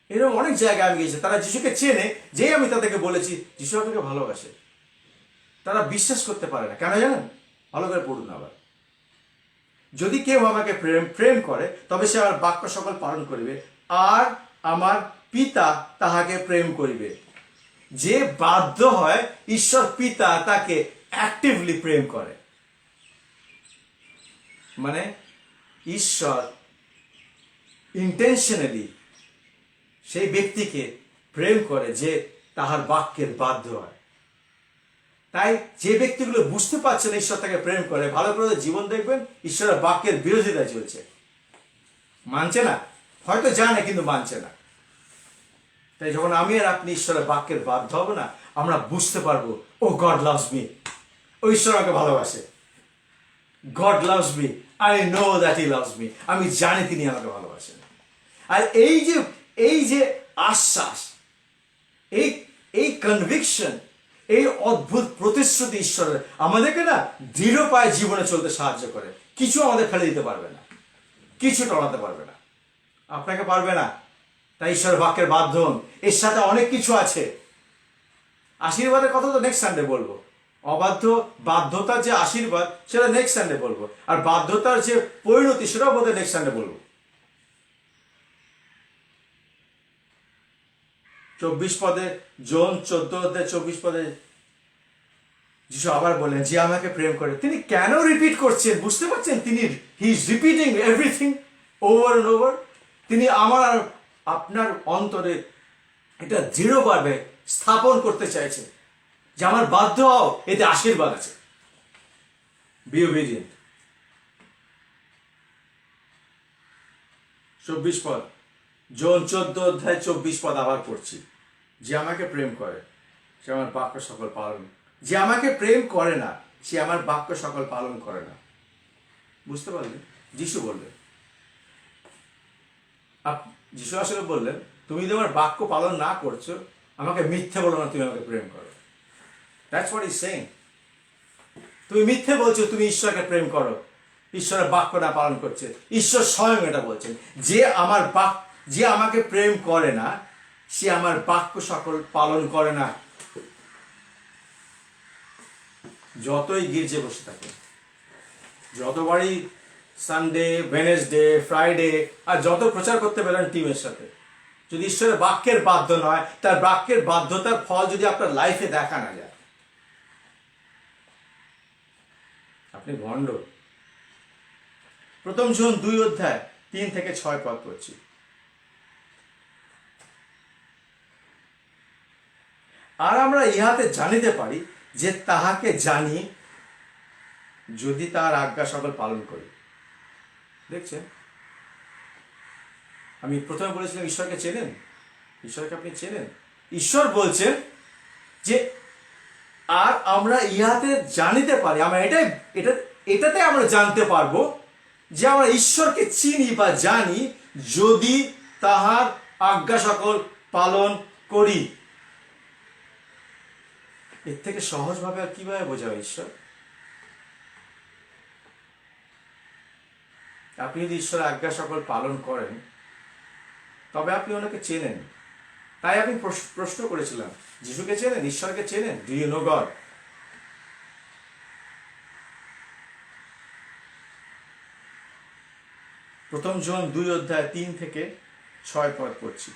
এরকম অনেক জায়গায় আমি গিয়েছি, তারা যিশুকে চেনে, যেই আমি তাদেরকে বলেছি যিশু আপনাকে ভালোবাসে, তারা বিশ্বাস করতে পারে না। কেন জানেন? ভালো করে পড়ুন আবার। যদি কেউ আমাকে প্রেম করে, তবে সে আমার বাক্য সকল পালন করিবে, আর আমার পিতা তাহাকে প্রেম করিবে। যে বাধ্য হয়, ঈশ্বর পিতা তাকে অ্যাক্টিভলি প্রেম করে। মানে ঈশ্বর ইন্টেনশনালি সেই ব্যক্তিকে প্রেম করে যে তাহার বাক্যের বাধ্য হয়। তাই যে ব্যক্তিগুলো বুঝতে পারছে না ঈশ্বর তাকে প্রেম করে, ভালো করে জীবন দেখবেন, ঈশ্বরের বাক্যের বিরোধিতা চলছে, মানছে না, হয়তো জানে কিন্তু মানছে না। তাই যখন আমি আর আপনি ঈশ্বরের বাক্যের বাধ্য হব না, আমরা বুঝতে পারবো, ও গড লাভস মি, ও ঈশ্বর আমাকে ভালোবাসে। God loves me, I know that he loves me, আমি জানি তিনি আমাকে ভালোবাসেন। আর এই যে আশ্বাস, এই কনভিকশন, এই অদ্ভুত প্রতিশ্রুতি ঈশ্বরের আমাদেরকে না দৃঢ় পায়ে জীবনে চলতে সাহায্য করে। কিছু আমাদের ফেলে দিতে পারবে না, কিছু টলাতে পারবে না, আপনাকে পারবে না। তাই ঈশ্বরের বাক্যের বাধ্য হন। এর সাথে অনেক কিছু আছে। আশীর্বাদের কথা তো নেক্সট সানডে বলবো, বাধ্যতার যে আশীর্বাদ সেটা নেক্সট সানডে বলবো, আর বাধ্যতার যে পরিণতি সেটাও বোধহয় নেক্সট সানডে বলবো। 24 যোহন 14:24 যিশু আবার বলেন, যে আমাকে প্রেম করে। তিনি কেন রিপিট করছেন বুঝতে পারছেন? He is repeating everything over and over. তিনি আমার আর আপনার অন্তরে এটা দৃঢ়ভাবে স্থাপন করতে চাইছে যে আমার বাধ্য হও, এতে আশীর্বাদ আছে। B obedient. 24 যোহন 14:24 আবার পড়ছি, যে আমাকে প্রেম করে সে আমার বাক্য সকল পালন, যে আমাকে প্রেম করে না সে আমার বাক্য সকল পালন করে না। বুঝতে পারলেন? যিশু বললেন, যিশু আসলে বললেন, তুমি যদি আমার বাক্য পালন না করছো, আমাকে মিথ্যে বলো না তুমি আমাকে প্রেম করো। That's what is saying. তুমি মিথ্যে বলছো তুমি ঈশ্বরকে প্রেম করো, ঈশ্বরের বাক্য না পালন করছে। ঈশ্বর স্বয়ং এটা বলছেন, যে আমাকে প্রেম করে না সে আমার বাক্য সকল পালন করে না। যতই গির্জে বসে থাকে, যতবারই সানডে, ওয়েডনেসডে, ফ্রাইডে, আর যত প্রচার করতে পেলেন টিমের সাথে, যদি ঈশ্বরের বাক্যের বাধ্য নয়, তার বাক্যের বাধ্যতার ফল যদি আপনার লাইফে দেখা না যায়, আপনি ভণ্ড। 1 যোহন 2:3-6 পড়ছি। আর আমরা ইহাতে জানিতে পারি যে তাহাকে জানি, যদি তার আজ্ঞা সকল পালন করি। দেখছেন, আমি প্রথমে বলেছিলাম ঈশ্বরকে চেনেন, ঈশ্বরকে আপনি চেনেন। ঈশ্বর বলছেন যে আর আমরা ইহাতে জানিতে পারি, আমরা এটাতে আমরা জানতে পারবো যে আমরা ঈশ্বরকে চিনি বা জানি যদি তাহার আজ্ঞা সকল পালন করি। এর থেকে সহজভাবে আর কিভাবে বোঝাবে ঈশ্বর? আপনি যদি ঈশ্বরের আজ্ঞা সকল পালন করেন তবে আপনি ওনাকে চেনেন। তাই আমি প্রশ্ন করেছিলাম, যিশুকে চেনেন, ঈশ্বরকে চেনেন? Do you know God? প্রথম জন 2:3-6 পদ পড়ছি,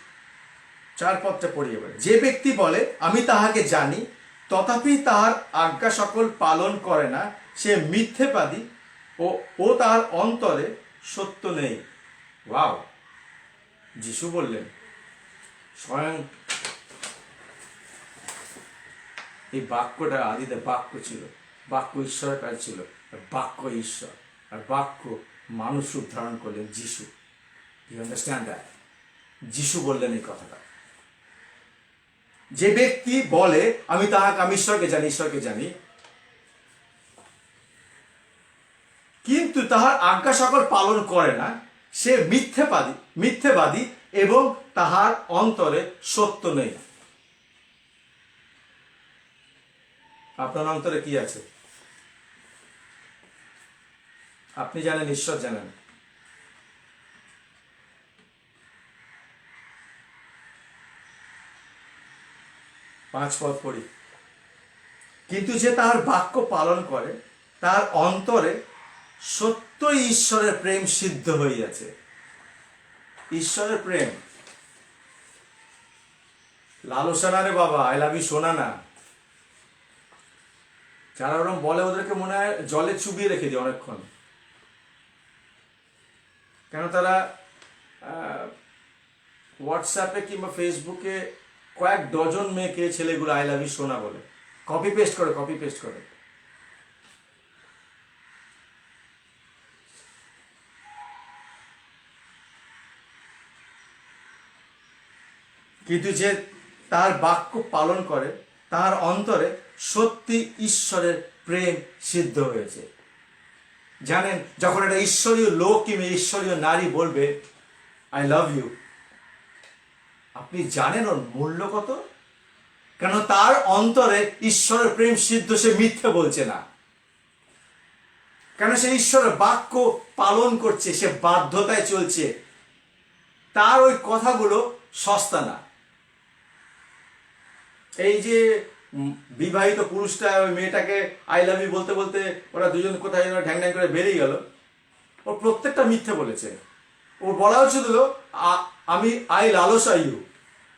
4 পদটা পড়ি এবার। যে ব্যক্তি বলে আমি তাহাকে জানি তথাপি তাহার আজ্ঞা সকল পালন করে না, সে মিথ্যেবাদী ও তাহার অন্তরে সত্য নেই। ওয়াও! যিশু বললেন, স্বয়ং এই বাক্যটা আদিতে বাক্য ছিল, বাক্য ঈশ্বরের কাছে ছিল, আর বাক্য ঈশ্বর, আর বাক্য মানুষ রূপ ধারণ করলেন যিশু। You understand that? যিশু বললেন এই কথাটা। যে ব্যক্তি বলে আমি ঈশ্বরকে জানি, ঈশ্বরকে জানি, কিন্তু তাহার আজ্ঞা সকল পালন করে না, সে মিথ্যেবাদী এবং তাহার অন্তরে সত্য নেই। আপনার অন্তরে কি আছে? আপনি জানেন, ঈশ্বর জানেন। পাঁচ পদ পড়ি। কিন্তু যে তাহার বাক্য পালন করে তার অন্তরে সত্যই ঈশ্বরের প্রেম সিদ্ধ হইয়াছে। ঈশ্বরের প্রেম লালসা না রে বাবা, আই লাভ ইউ শোনা না। যারা ওরকম বলে ওদেরকে মনে হয় জলে চুবিয়ে রেখে দিই অনেকক্ষণ। কেন তারা হোয়াটসঅ্যাপে কিংবা ফেসবুকে কয়েক ডজন মেয়েকে ছেলেগুলো আই লাভ ইউ শোনা বলে কপি পেস্ট করে। কিন্তু যে তার বাক্য পালন করে তার অন্তরে সত্যি ঈশ্বরের প্রেম সিদ্ধ হয়েছে। জানেন, যখন একটা ঈশ্বরীয় লোক কিংবা ঈশ্বরীয় নারী বলবে আই লাভ ইউ, আপনি জানেন ওর মূল্য কত? কেন তার অন্তরে ঈশ্বরের প্রেম সিদ্ধ, সে মিথ্যে বলছে না। কেন সে ঈশ্বরের বাক্য পালন করছে, সে বাধ্যতায় চলছে। তার ওই কথাগুলো সস্তা না। এই যে বিবাহিত পুরুষটা ওই মেয়েটাকে আই লাভ ইউ বলতে বলতে ওরা দুজন কোথায় যেন ঢ্যাং ঢ্যাং করে বেরিয়ে গেল, ওর প্রত্যেকটা মিথ্যে বলেছে। ওর বলা উচিত হলো আমি আই লালসা ইউ,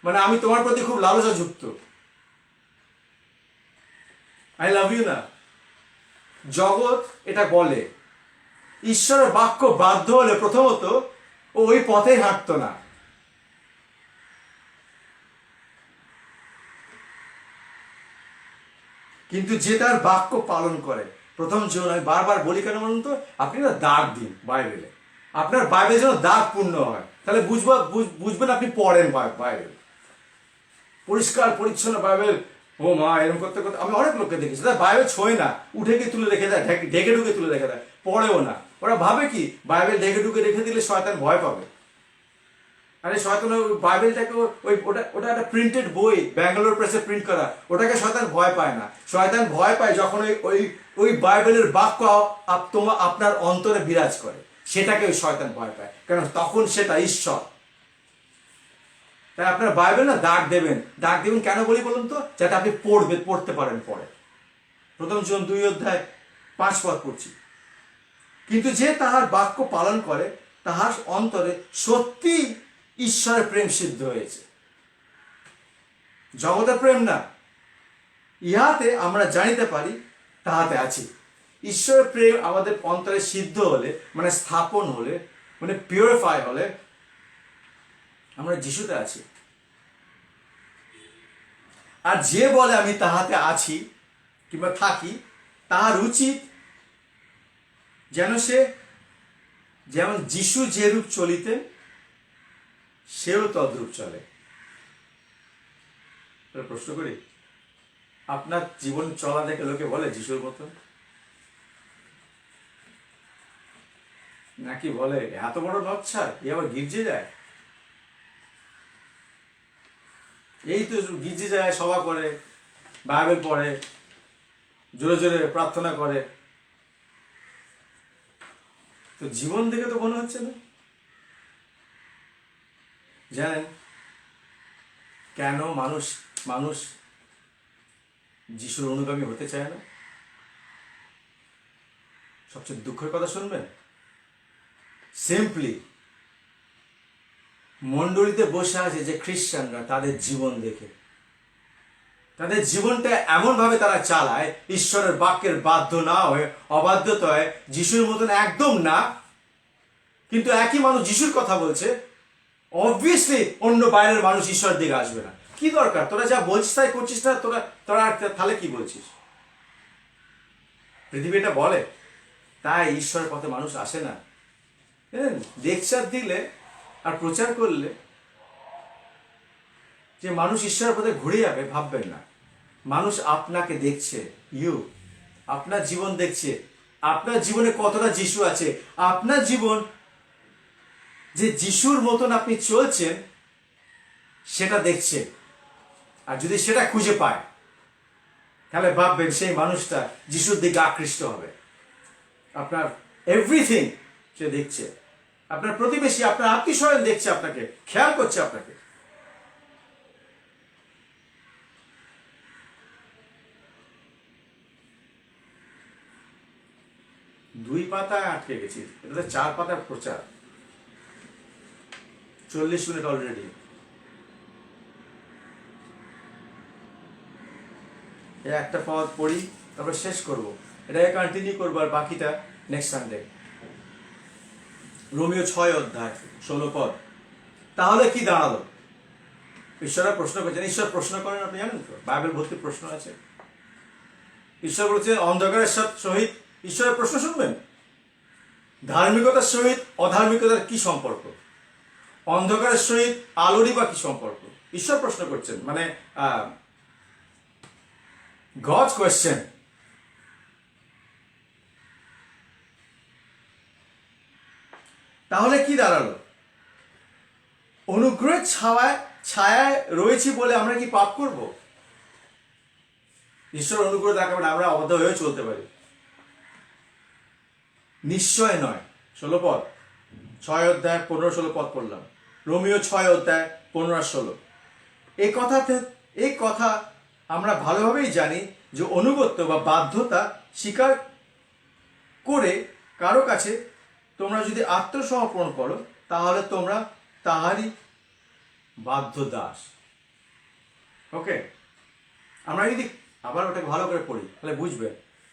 মানে আমি তোমার প্রতি খুব লালসা যুক্ত, আই লাভ ইউ না। জগৎ এটা বলে। ঈশ্বরের বাক্য বাধ্য হলে প্রথমত ও ওই পথে হাঁটতো না। কিন্তু যে তার বাক্য পালন করে, প্রথম জন, আমি বারবার বলি কেন বলুন তো, আপনি না দাগ দিন বাইবেলে, আপনার বাইবেল যেন দাগ পূর্ণ হয়, তাহলে বুঝবেন আপনি পড়েন বাইবেল। পরিষ্কার পরিচ্ছন্ন বাইবেল, ও মা এরকম করতে করতে আমি অনেক লোককে দেখেছি, তারা বাইবেল ছোঁয় না, উঠে গিয়ে তুলে রেখে দেয়, ঢেকে ঢুকে তুলে রেখে দেয়, পড়েও না। ওরা ভাবে কি বাইবেল ঢেকে ঢুকে রেখে দিলে শয়তান ভয় পাবে। আরে শয়তান বাইবেলটাকে ওটা একটা প্রিন্টেড বই, ব্যাঙ্গালোর প্রেসে প্রিন্ট করা, ওটাকে শয়তান ভয় পায় না। শয়তান ভয় পায় যখন ওই বাইবেলের বাক্য আপনার অন্তরে বিরাজ করে, সেটাকে ওই শয়তান ভয় পায়, কারণ তখন সেটা ঈশ্বর। তাই আপনার বাইবেল না দাগ দেবেন কেন বলি বলুন তো, যাতে আপনি পড়তে পারেন পরে। প্রথম জন 2:5 পদ পড়ছি। কিন্তু যে তাহার বাক্য পালন করে তাহার অন্তরে সত্যি ঈশ্বরের প্রেম সিদ্ধ হয়েছে। জগতের প্রেম না, ইহাতে আমরা জানিতে পারি তাহাতে আছি। ঈশ্বরের প্রেম আমাদের অন্তরে সিদ্ধ হলে, মানে স্থাপন হলে, মানে পিউরিফাই হলে, আমরা যিশুতে আছি। আর যে বলে আমি তাহাতে আছি কিংবা থাকি, তাহার উচিত যেমন যিশু যে রূপ চলিতেন সেও তদ্রূপ চলে। প্রশ্ন করি, আপনার জীবন চলা দেখে লোকে বলে যিশুর মতো? নাকি বলে এত বড় নচ্ছা, এ আবার গির্জে যায়? এই তো গির্জে যায়, সভা করে, বাইবেল পড়ে, জোরে জোরে প্রার্থনা করে, তো জীবন দেখে তো মনে হচ্ছে না। জানেন কেন মানুষ মানুষ যিশুর অনুগামী হতে চায় না? সবচেয়ে দুঃখের কথা শুনবেন, সিম্পলি মণ্ডলীতে বসে আছে যে খ্রিস্টানরা, তাদের জীবন দেখে, তাদের জীবনটা এমনভাবে তারা চালায়, ঈশ্বরের বাক্যের বাধ্য না হয়ে, অবাধ্যতায়, যিশুর মতন একদম না, কিন্তু একই মানুষ যিশুর কথা বলছে, অবভিয়াসলি অন্য বাইরের মানুষ ঈশ্বরের দিকে আসবে না। কি দরকার? তোরা যা বলছিস তাই করছিস না, তোরা তোরা তাহলে কি বলছিস? পৃথিবী এটা বলে, তাই ঈশ্বরের পথে মানুষ আসে না। লেকচার দিলে আর প্রচার করলে যে মানুষ ঈশ্বরের পথে ঘুরে যাবে, ভাববেন না। মানুষ আপনাকে দেখছে, আপনার জীবন দেখছে, আপনার জীবনে কতটা যিশু আছে, আপনার জীবন যে যিশুর মতন আপনি চলছেন সেটা দেখছে। আর যদি সেটা খুঁজে পায়, তাহলে ভাববেন সেই মানুষটা যিশুর দিকে আকৃষ্ট হবে। আপনার এভরিথিং সে দেখছে, আপনার প্রতিবেশী, আপনার আত্মীয়স্বজন দেখছে আপনাকে, খেয়াল করছে আপনাকে। দুই পাতায় আটকে গেছি, এটা 4 পাতার প্রচার, 40 মিনিট অলরেডি। একটা পদ পড়ি, তারপর শেষ করব, এটাকে কন্টিনিউ করবো, আর বাকিটা নেক্সট সানডে। রোমিও 6 অধ্যায় 16 পদ। তাহলে কি দাঁড়ালো? ঈশ্বররা প্রশ্ন করছেন। ঈশ্বর প্রশ্ন করেন, আপনি জানেন তো, বাইবেল ভর্তি প্রশ্ন আছে। ঈশ্বর বলছেন অন্ধকারের সহিত ঈশ্বরের প্রশ্ন শুনবেন। ধার্মিকতার সহিত অধার্মিকতার কি সম্পর্ক? অন্ধকারের সহিত আলোরই বা কি সম্পর্ক? ঈশ্বর প্রশ্ন করছেন, মানে God's question. তাহলে কি দাঁড়ালো? অনুগ্রহের ছায়ায় রয়েছি বলে আমরা কি পাপ করব? ঈশ্বর অনুগ্রহ দেখাবেন, আমরা অবাধ্য হয়ে চলতে পারি? নিশ্চয় নয়। 16 পদ, 6 অধ্যায় 15-16 পদ পড়লাম। রোমিও 6 অধ্যায় 15-16। এই কথা আমরা ভালোভাবেই জানি যে অনুগত্য বা বাধ্যতা স্বীকার করে কারো কাছে তোমরা যদি আত্মসমর্পণ করো, তাহলে তোমরা তাহারই বাধ্য দাস। ওকে, আমরা যদি আবার ওটাকে ভালো করে পড়ি, তাহলে বুঝবে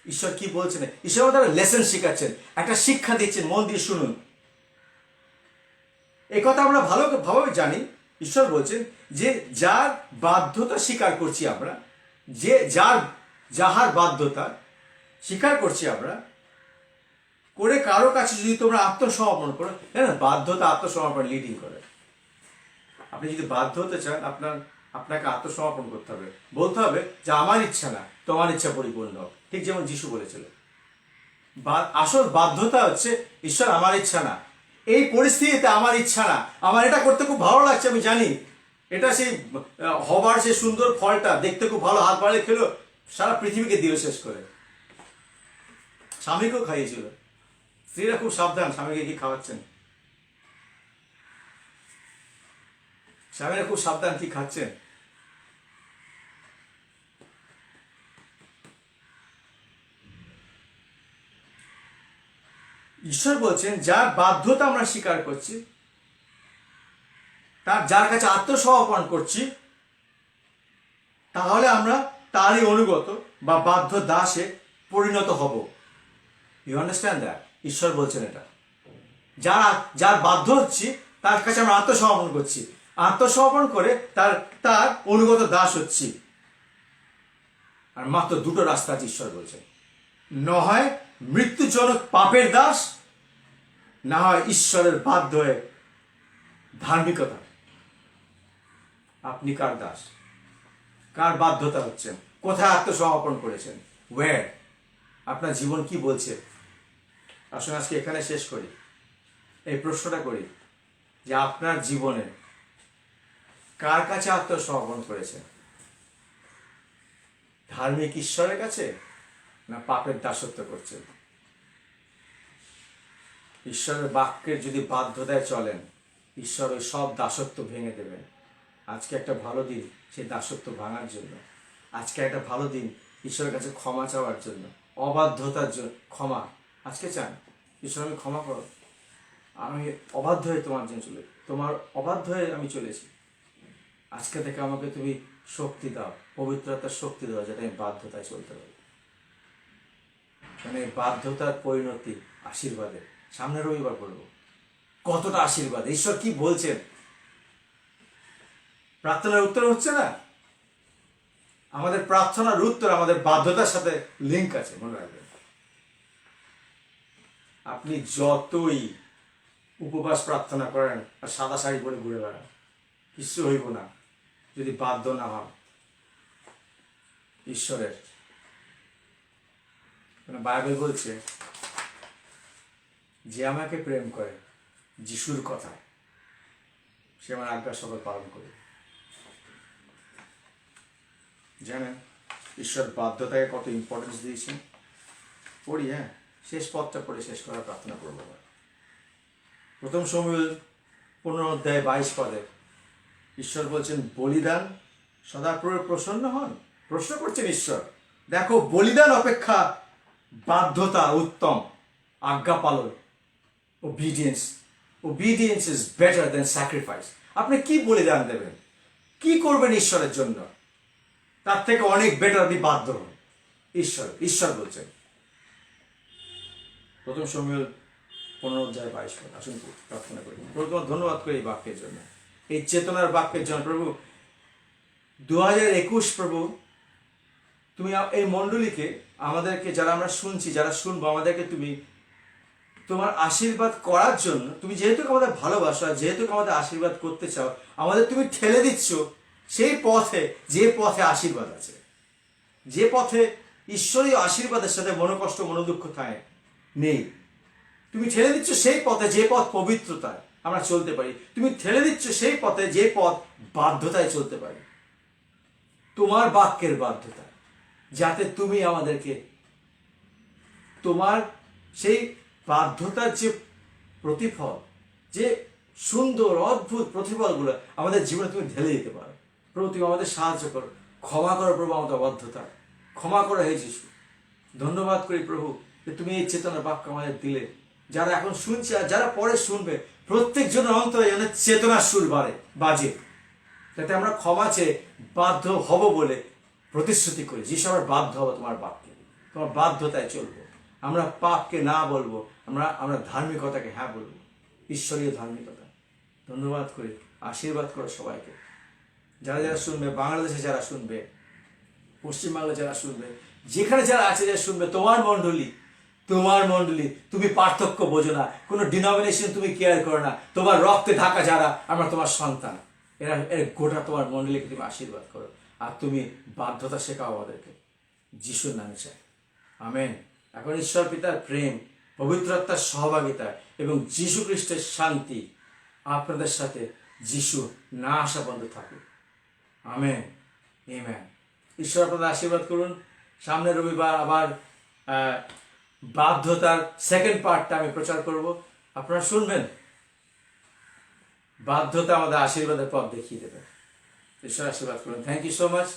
ঈশ্বর কি বলছেন। ঈশ্বর তারা লেসন শেখাচ্ছেন, একটা শিক্ষা দিচ্ছেন, মন দিয়ে শুনুন। এই কথা আমরা ভালোভাবে জানি। ঈশ্বর বলছেন যে যার বাধ্যতা স্বীকার করছি আমরা, যে যাহার বাধ্যতা স্বীকার করছি আমরা করে কারো কাছে যদি তোমরা আত্মসমর্পণ করো, হ্যাঁ, বাধ্যতা আত্মসমর্পণ লিডিং করে। আপনি যদি বাধ্য হতে চান, আপনাকে আত্মসমর্পণ করতে হবে, বলতে হবে যে আমার ইচ্ছা না, তোমার ইচ্ছা পরিপূর্ণ হোক। ঠিক যেমন যিশু বলেছিল, আসল বাধ্যতা হচ্ছে ঈশ্বর আমার ইচ্ছা না, এই পরিস্থিতিতে আমার ইচ্ছা না, আমার এটা করতে খুব ভালো লাগছে, আমি জানি এটা সেই হবার সে সুন্দর ফলটা দেখতে খুব ভালো, হাত বাড়িয়ে খেলো, সারা পৃথিবীকে দিল শেষ করে। স্বামীকেও খাইয়েছিল। স্ত্রীরা খুব সাবধান, স্বামীকে কি খাওয়াচ্ছেন, স্বামীরা খুব সাবধান কি খাচ্ছেন। ঈশ্বর বলছেন যার বাধ্যতা আমরা স্বীকার করছি, যার কাছে আত্মসমর্পণ করছি, তাহলে আমরা তারই অনুগত বা বাধ্য দাসে পরিণত হব। You understand that? ঈশ্বর বলছেন এটা। যার বাধ্য হচ্ছি, তার কাছে আমরা আত্মসমর্পণ করছি, আত্মসমর্পণ করে তার অনুগত দাস হচ্ছি। আর মাত্র দুটো রাস্তা আছে, ঈশ্বর বলছেন, না হয় মৃত্যুজনক পাপের দাস, না হয় ঈশ্বরের বাধ্য হয়ে ধার্মিকতা। আপনি কার দাস? কার বাধ্যতা হচ্ছেন? কোথায় আত্মসমর্পণ করেছেন? ওয়্যার? আপনার জীবন কি বলছে? আসুন আজকে এখানে শেষ করি। এই প্রশ্নটা করি যে আপনার জীবনে কার কাছে আত্মসমর্পণ করেছে? ধার্মিক ঈশ্বরের কাছে, না পাপের দাসত্ব করছেন? ঈশ্বরের বাক্যের যদি বাধ্যতায় চলেন, ঈশ্বর ওই সব দাসত্ব ভেঙে দেবেন। আজকে একটা ভালো দিন সেই দাসত্ব ভাঙার জন্য। আজকে একটা ভালো দিন ঈশ্বরের কাছে ক্ষমা চাওয়ার জন্য, অবাধ্যতার জন্য ক্ষমা। আজকে চান, ঈশ্বর আমি ক্ষমা করো, আমি অবাধ্য হয়ে তোমার অবাধ্য হয়ে আমি চলেছি। আজকে থেকে আমাকে তুমি শক্তি দাও, পবিত্রতার শক্তি দাও, যাতে আমি বাধ্যতায় চলতে পারি। মানে বাধ্যতার পরিণতি আশীর্বাদে। সামনের রবিবার বলবো কতটা আশীর্বাদ, ঈশ্বর কি বলছেন। প্রার্থনার উত্তর হচ্ছে না, আমাদের প্রার্থনার উত্তর আমাদের বাধ্যতার সাথে লিঙ্ক আছে, মনে রাখবেন। আপনি যতই উপবাস প্রার্থনা করেন আর সাদা শাড়ি পরে ঘুরে বেড়ান, কিছু হইব না যদি বাধ্য না হন ঈশ্বরের। বাইবেল বলছে যে আমাকে প্রেম করে যিশুর কথা, সে আমার আজ্ঞা সকল পালন করে। জানেন ঈশ্বর বাধ্যতাকে কত ইম্পর্টেন্স দিয়েছেন? পড়ি, হ্যাঁ, শেষ পদটা পড়ে শেষ করার প্রার্থনা করবো। প্রথম শমূয়েল 15:22 ঈশ্বর বলছেন বলিদান সদাপ্রভু প্রসন্ন হন। প্রশ্ন করছেন ঈশ্বর, দেখো বলিদান অপেক্ষা বাধ্যতা উত্তম, আজ্ঞা পালন, obedience is better then sacrifice. আপনি কি বলিদান দেবেন, কি করবেন ঈশ্বরের জন্য, তার থেকে অনেক বেটার আপনি বাধ্য হন। ঈশ্বর বলছেন। প্রথম শমূয়েল 15:22। আসুন প্রার্থনা করি। প্রভু তোমার ধন্যবাদ করি এই বাক্যের জন্য, এই চেতনার বাক্যের জন্য। প্রভু 2021 প্রভু তুমি এই মণ্ডলীকে, আমাদেরকে যারা আমরা শুনছি, যারা শুনবো, আমাদেরকে তুমি তোমার আশীর্বাদ করার জন্য, তুমি যেহেতু আমাদের ভালোবাসো, যেহেতু আমাদের আশীর্বাদ করতে চাও, আমাদের তুমি ঠেলে দিচ্ছ সেই পথে, যে পথে আশীর্বাদ আছে, যে পথে ঈশ্বরীয় আশীর্বাদের সাথে মনোকষ্ট মনোদুঃখ থাকে নেই। তুমি ঠেলে দিচ্ছ সেই পথে, যে পথ পবিত্রতায় আমরা চলতে পারি। তুমি ঠেলে দিচ্ছ সেই পথে, যে পথ বাধ্যতায় চলতে পারি, তোমার বাক্যের বাধ্যতা, যাতে তুমি আমাদেরকে তোমার সেই বাধ্যতার যে প্রতিফল, যে সুন্দর অদ্ভুত প্রতিফলগুলো আমাদের জীবনে তুমি ঢেলে দিতে পারো। প্রভু তুমি আমাদের সাহায্য করো, ক্ষমা করো প্রভু আমাদের অবাধ্যতা, ক্ষমা করো হে যিশু। ধন্যবাদ করি প্রভু যে তুমি এই চেতনার বাক্য আমাদের দিলে। যারা এখন শুনছে আর যারা পরে শুনবে, প্রত্যেক জনের অন্তরে যেন চেতনার সুর বাজে, যাতে আমরা ক্ষমা চেয়ে বাধ্য হব বলে প্রতিশ্রুতি করি। যিশু আমরা বাধ্য হবো তোমার বাক্যে, তোমার বাধ্যতায় চলবো। আমরা পাপকে না বলবো, আমরা ধার্মিকতাকে হ্যাঁ বলবো, ঈশ্বরীয় ধার্মিকতা। ধন্যবাদ করি, আশীর্বাদ করো সবাইকে। যারা যারা শুনবে, বাংলাদেশে যারা শুনবে, পশ্চিমবাংলায় যারা শুনবে, যেখানে যারা আছে যারা শুনবে, তোমার মণ্ডলী, তুমি পার্থক্য বোঝো না, কোনো ডিনোমিনেশন তুমি কেয়ার করো না। তোমার রক্তে ঢাকা যারা, আমরা তোমার সন্তান, এর গোটা তোমার মণ্ডলীকে তুমি আশীর্বাদ করো। আর তুমি বাধ্যতা শেখাও আমাদেরকে, যিশুর নামে চাই, আমেন। এখন ঈশ্বর পিতার প্রেম, পবিত্র আত্মার সহভাগিতা এবং যিশু খ্রিস্টের শান্তি আপনাদের সাথে যিশু না আসা বন্ধ থাকুক, আমেন, আমেন। ঈশ্বর আপনাদের আশীর্বাদ করুন। সামনের রবিবার আবার বাধ্যতার সেকেন্ড পার্টটা আমি প্রচার করব, আপনারা শুনবেন। বাধ্যতা আমাদের আশীর্বাদের পথ দেখিয়ে দেবে। ঈশ্বর আশীর্বাদ করুন। Thank you so much.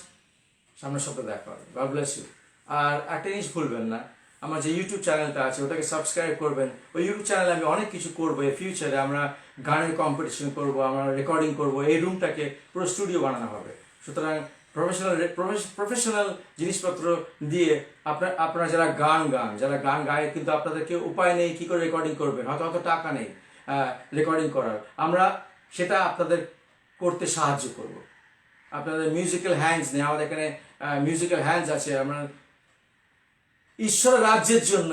সামনের সপ্তাহে দেখা হবে। God bless you. আর একটা জিনিস ভুলবেন না, আমার যে ইউটিউব চ্যানেলটা আছে ওটাকে সাবস্ক্রাইব করবেন। ওই ইউটিউব চ্যানেলে আমি অনেক কিছু করবো। এই ফিউচারে আমরা গানের কম্পিটিশন করব, আমরা রেকর্ডিং করব। এই রুমটাকে পুরো স্টুডিও বানানো হবে। সুতরাং প্রফেশনাল জিনিসপত্র দিয়ে আপনারা যারা গান গায়, কিন্তু আপনাদেরকে উপায় নেই কি করে রেকর্ডিং করবেন, হয়তো অত টাকা নেই রেকর্ডিং করার, আমরা সেটা আপনাদের করতে সাহায্য করব। আপনাদের মিউজিক্যাল হ্যান্ডস নেই, আমাদের এখানে মিউজিক্যাল হ্যান্ডস আছে। আমরা ঈশ্বরের রাজ্যের জন্য,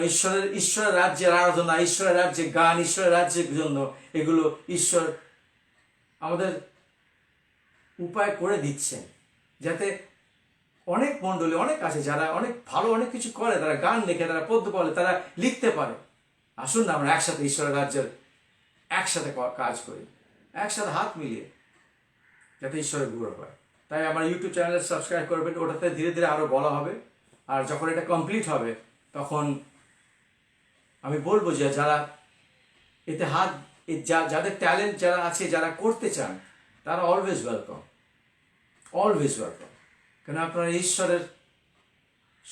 ঈশ্বরের রাজ্যের আরাধনা, ঈশ্বরের রাজ্যে গান, ঈশ্বরের রাজ্যের জন্য এগুলো ঈশ্বর আমাদের উপায় করে দিচ্ছেন, যাতে অনেক মণ্ডলী অনেক আছে যারা অনেক ভালো অনেক কিছু করে, তারা গান লেখে, তারা পদ্য বলে, তারা লিখতে পারে। আসুন না আমরা একসাথে ঈশ্বরের রাজ্যের একসাথে কাজ করি, একসাথে হাত মিলিয়ে, যাতে ঈশ্বরের গৌরব হয়। তাই আমার ইউটিউব চ্যানেলে সাবস্ক্রাইব করবেন, ওটাতে ধীরে ধীরে আরও বলা হবে। আর যখন এটা কমপ্লিট হবে তখন আমি বলবো যে যারা এতে যাদের ট্যালেন্ট যারা আছে, যারা করতে চান, তারা অলওয়েজ ওয়েলকাম, অলওয়েজ ওয়েলকাম। কেন আপনারা ঈশ্বরের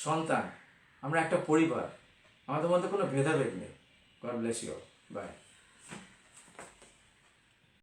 সন্তান, আমরা একটা পরিবার, আমাদের মধ্যে কোনো ভেদাভেদ নেই। God bless you, by.